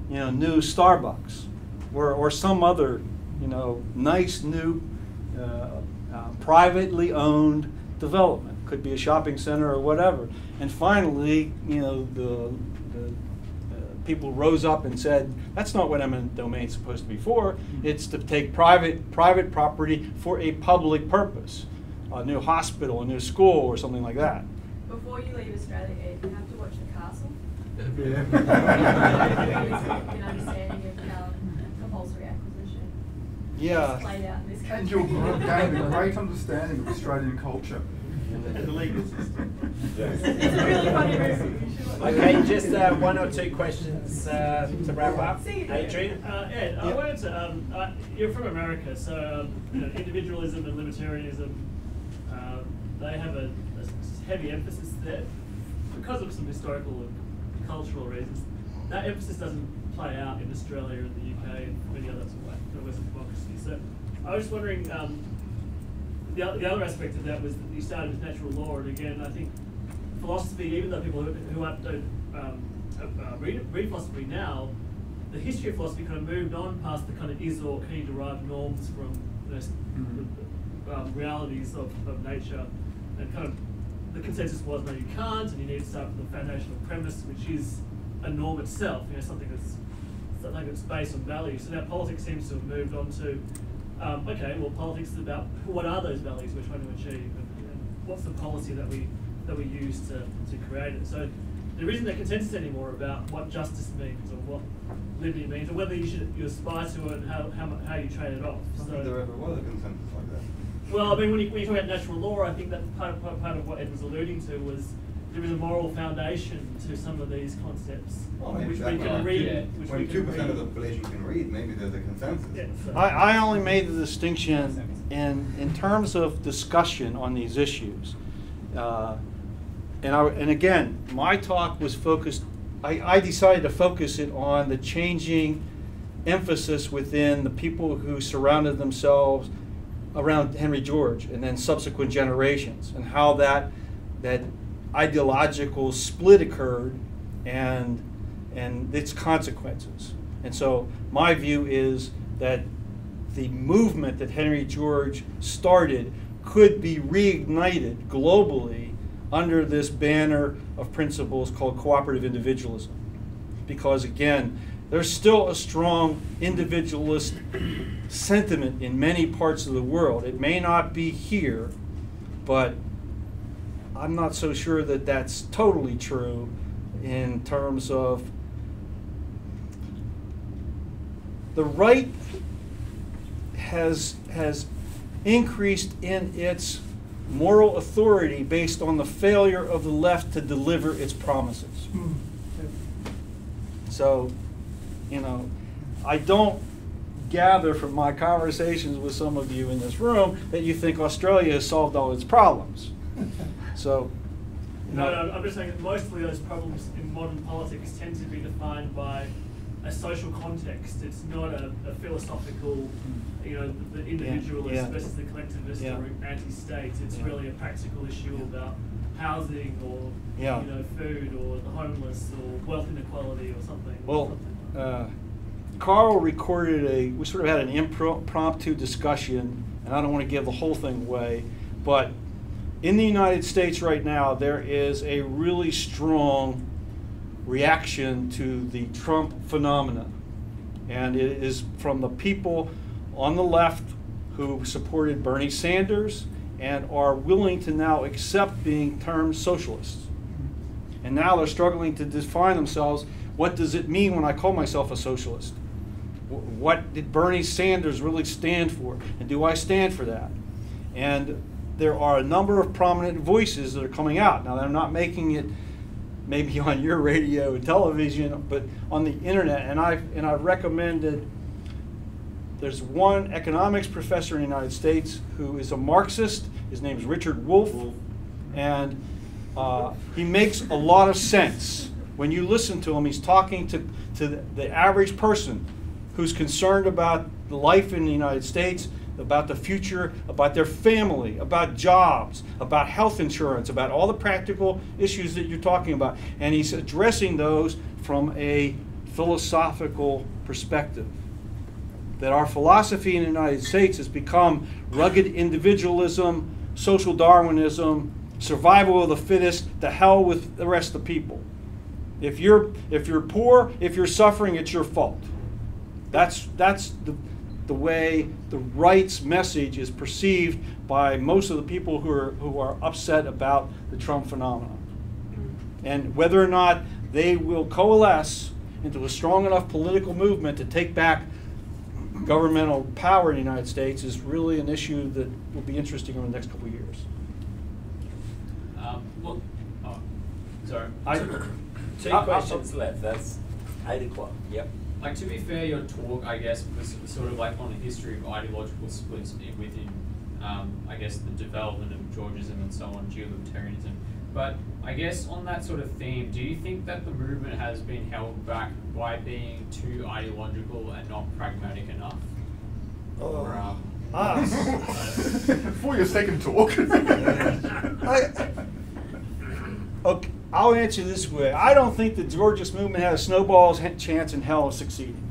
you know, new Starbucks or some other, you know, nice new privately owned development. Could be a shopping center or whatever. And finally, you know, the people rose up and said, that's not what eminent domain is supposed to be for. It's to take private property for a public purpose, a new hospital, a new school, or something like that. Before you leave Australia, Ed, you have to watch The Castle. Yeah. An understanding of compulsory acquisition. Yeah. It's played out in this And country. you'll gain a great understanding of Australian culture. The legal system. It's a really funny movie. Okay, just one or two questions to wrap up. Adrian? Ed, I wanted to, you're from America, so you know, individualism and libertarianism, they have a heavy emphasis there because of some historical and cultural reasons. That emphasis doesn't play out in Australia and the UK and many other Western democracies. So I was just wondering, the other aspect of that was that you started with natural law, and again, I think philosophy, even though people who don't read philosophy now, the history of philosophy kind of moved on past the kind of is or can you derive norms from the realities of nature, and kind of the consensus was no, you can't, and you need to start from the foundational premise, which is a norm itself, you know, something that's based on values. So now politics seems to have moved on to okay, well, politics is about what are those values we're trying to achieve, and what's the policy that we use to create it. So there isn't a consensus anymore about what justice means or what liberty means, or whether you aspire to it and how you trade it off. I don't think there ever was a consensus like that. Well, I mean, when you talk about natural law, I think that part of what Ed was alluding to was there is a moral foundation to some of these concepts, which we can read. Yeah. When 2% of the population can read, maybe there's a consensus. Yeah, so. I only made the distinction in terms of discussion on these issues. And again, my talk was focused, I decided to focus it on the changing emphasis within the people who surrounded themselves around Henry George and then subsequent generations, and how that ideological split occurred and its consequences. And so my view is that the movement that Henry George started could be reignited globally under this banner of principles called cooperative individualism. Because again, there's still a strong individualist sentiment in many parts of the world. It may not be here, but I'm not so sure that that's totally true in terms of the right has increased in its moral authority based on the failure of the left to deliver its promises. So, you know, I don't gather from my conversations with some of you in this room that you think Australia has solved all its problems. So, No, I'm just saying that mostly those problems in modern politics tend to be defined by a social context. It's not a philosophical, the individualist versus the collectivist or anti-state. It's really a practical issue about housing or food or the homeless or wealth inequality or something. Well, Karl recorded we sort of had an impromptu discussion, and I don't want to give the whole thing away, but in the United States right now, there is a really strong reaction to the Trump phenomenon. And it is from the people on the left who supported Bernie Sanders and are willing to now accept being termed socialists. And now they're struggling to define themselves. What does it mean when I call myself a socialist? What did Bernie Sanders really stand for? And do I stand for that? And there are a number of prominent voices that are coming out. Now, they're not making it maybe on your radio and television, but on the internet. And I've recommended, there's one economics professor in the United States who is a Marxist. His name is Richard Wolff. And he makes a lot of sense. When you listen to him, he's talking to the average person who's concerned about the life in the United States, about the future, about their family, about jobs, about health insurance, about all the practical issues that you're talking about. And he's addressing those from a philosophical perspective. That our philosophy in the United States has become rugged individualism, social Darwinism, survival of the fittest, to hell with the rest of the people. If you're poor, if you're suffering, it's your fault. That's the way the right's message is perceived by most of the people who are upset about the Trump phenomenon. And whether or not they will coalesce into a strong enough political movement to take back governmental power in the United States is really an issue that will be interesting over the next couple of years. Sorry. Two questions left. That's 8 o'clock. Yep. Like, to be fair, your talk, I guess, was sort of like on a history of ideological splits within, I guess, the development of Georgism and so on, Geo-libertarianism. But I guess on that sort of theme, do you think that the movement has been held back by being too ideological and not pragmatic enough? For your second talk. Okay, I'll answer this way. I don't think the Georgist movement had a snowball's chance in hell of succeeding.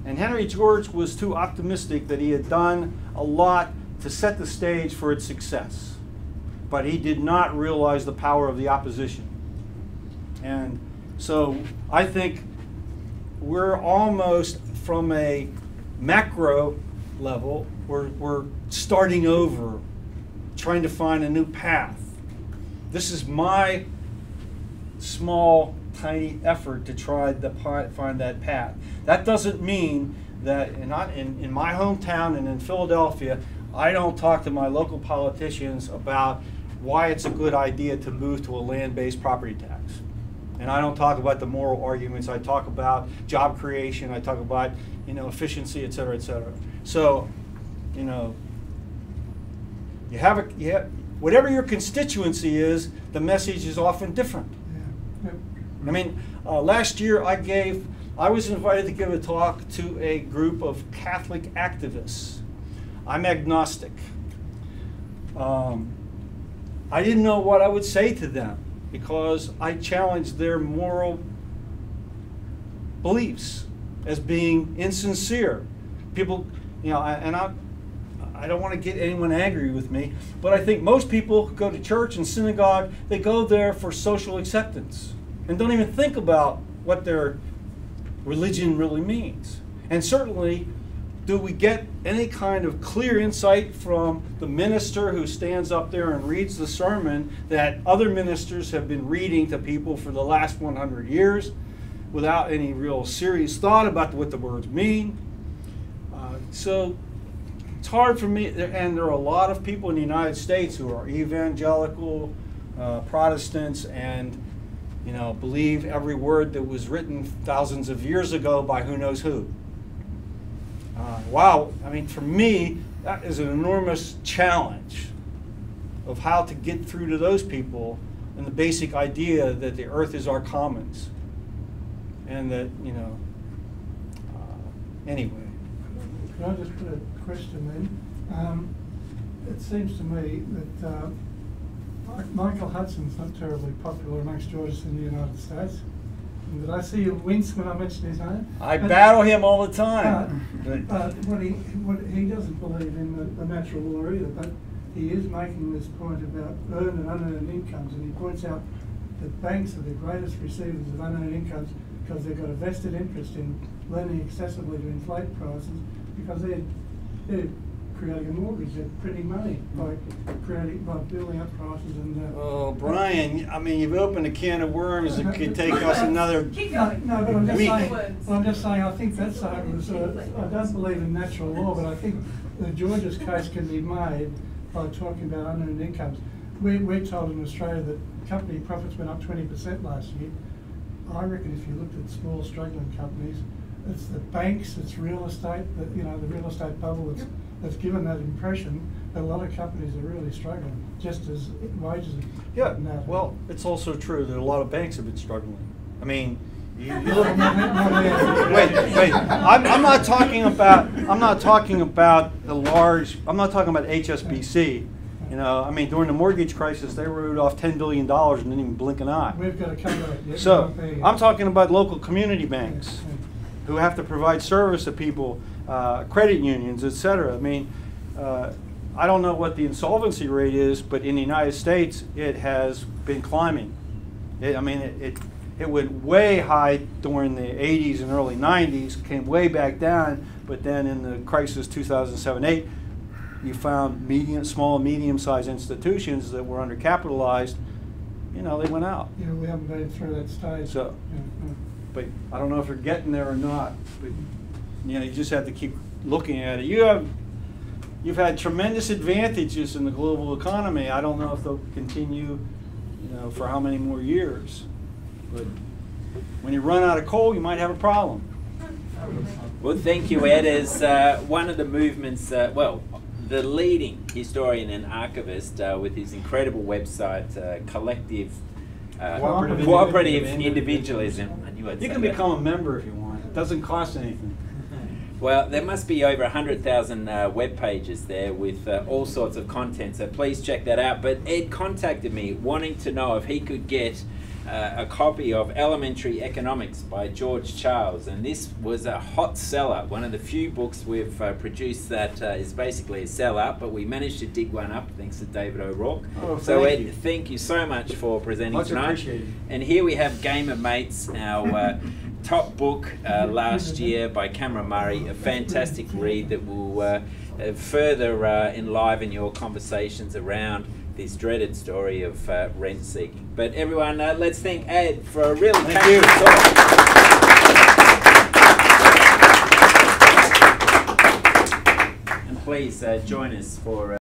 And Henry George was too optimistic that he had done a lot to set the stage for its success. But he did not realize the power of the opposition. And so I think we're almost, from a macro level, we're starting over, trying to find a new path. This is my small, tiny effort to try to find that path. That doesn't mean that in my hometown and in Philadelphia, I don't talk to my local politicians about why it's a good idea to move to a land-based property tax. And I don't talk about the moral arguments. I talk about job creation. I talk about, efficiency, et cetera, et cetera. So, whatever your constituency is, the message is often different. Yeah. I mean, last year I was invited to give a talk to a group of Catholic activists. I'm agnostic. I didn't know what I would say to them because I challenged their moral beliefs as being insincere. People, and I don't want to get anyone angry with me, but I think most people who go to church and synagogue, they go there for social acceptance and don't even think about what their religion really means. And certainly, do we get any kind of clear insight from the minister who stands up there and reads the sermon that other ministers have been reading to people for the last 100 years without any real serious thought about what the words mean? So it's hard for me, and there are a lot of people in the United States who are evangelical Protestants and believe every word that was written thousands of years ago by who knows who. Wow, I mean, for me, that is an enormous challenge of how to get through to those people and the basic idea that the earth is our commons, and that, you know, anyway. Can I just put a question then? It seems to me that Michael Hudson's not terribly popular amongst Georgists in the United States. And did I see you wince when I mentioned his name? I battle him all the time. But what he doesn't believe in the natural law either, but he is making this point about earned and unearned incomes, and he points out that banks are the greatest receivers of unearned incomes because they've got a vested interest in lending excessively to inflate prices, because they're creating a mortgage, they're printing money by building up prices and. Oh, Brian, I mean, you've opened a can of worms that could take us another. Keep going. No, but I'm just saying. I think that's I don't believe in natural law, but I think the Georgia's case can be made by talking about unearned incomes. We're told in Australia that company profits went up 20% last year. I reckon if you looked at small struggling companies, it's the banks, it's real estate, the real estate bubble that's given that impression that a lot of companies are really struggling, just as wages are. Yeah, well, it's also true that a lot of banks have been struggling. I mean, you look. Wait. I'm not talking about the large. I'm not talking about HSBC. You know, I mean, during the mortgage crisis, they wrote off $10 billion and didn't even blink an eye. We've got to cover it. So I'm talking about local community banks who have to provide service to people, credit unions, etc. I mean, I don't know what the insolvency rate is, but in the United States, it has been climbing. It went way high during the 80s and early 90s, came way back down, but then in the crisis 2007-8, you found small, medium-sized institutions that were undercapitalized. You know, they went out. Yeah, we haven't been through that stage. So, but I don't know if they're getting there or not. But you know, you just have to keep looking at it. You've had tremendous advantages in the global economy. I don't know if they'll continue, you know, for how many more years. But when you run out of coal, you might have a problem. Well, thank you, Ed. As one of the movements, the leading historian and archivist with his incredible website, Collective Cooperative Individualism. I knew I'd You say can that. become a member if you want. It doesn't cost anything. Well, there must be over 100,000 web pages there with all sorts of content, so please check that out. But Ed contacted me wanting to know if he could get a copy of Elementary Economics by George Charles, and this was a hot seller, one of the few books we've produced that is basically a sellout, but we managed to dig one up thanks to David O'Rourke. Oh, so thank Ed, you. Thank you so much for presenting Much tonight. appreciated. And here we have Game of Mates, our top book last year by Cameron Murray, a fantastic read that will further enliven your conversations around this dreaded story of rent seeking. But everyone, let's thank Ed for a really passionate talk. And please join us for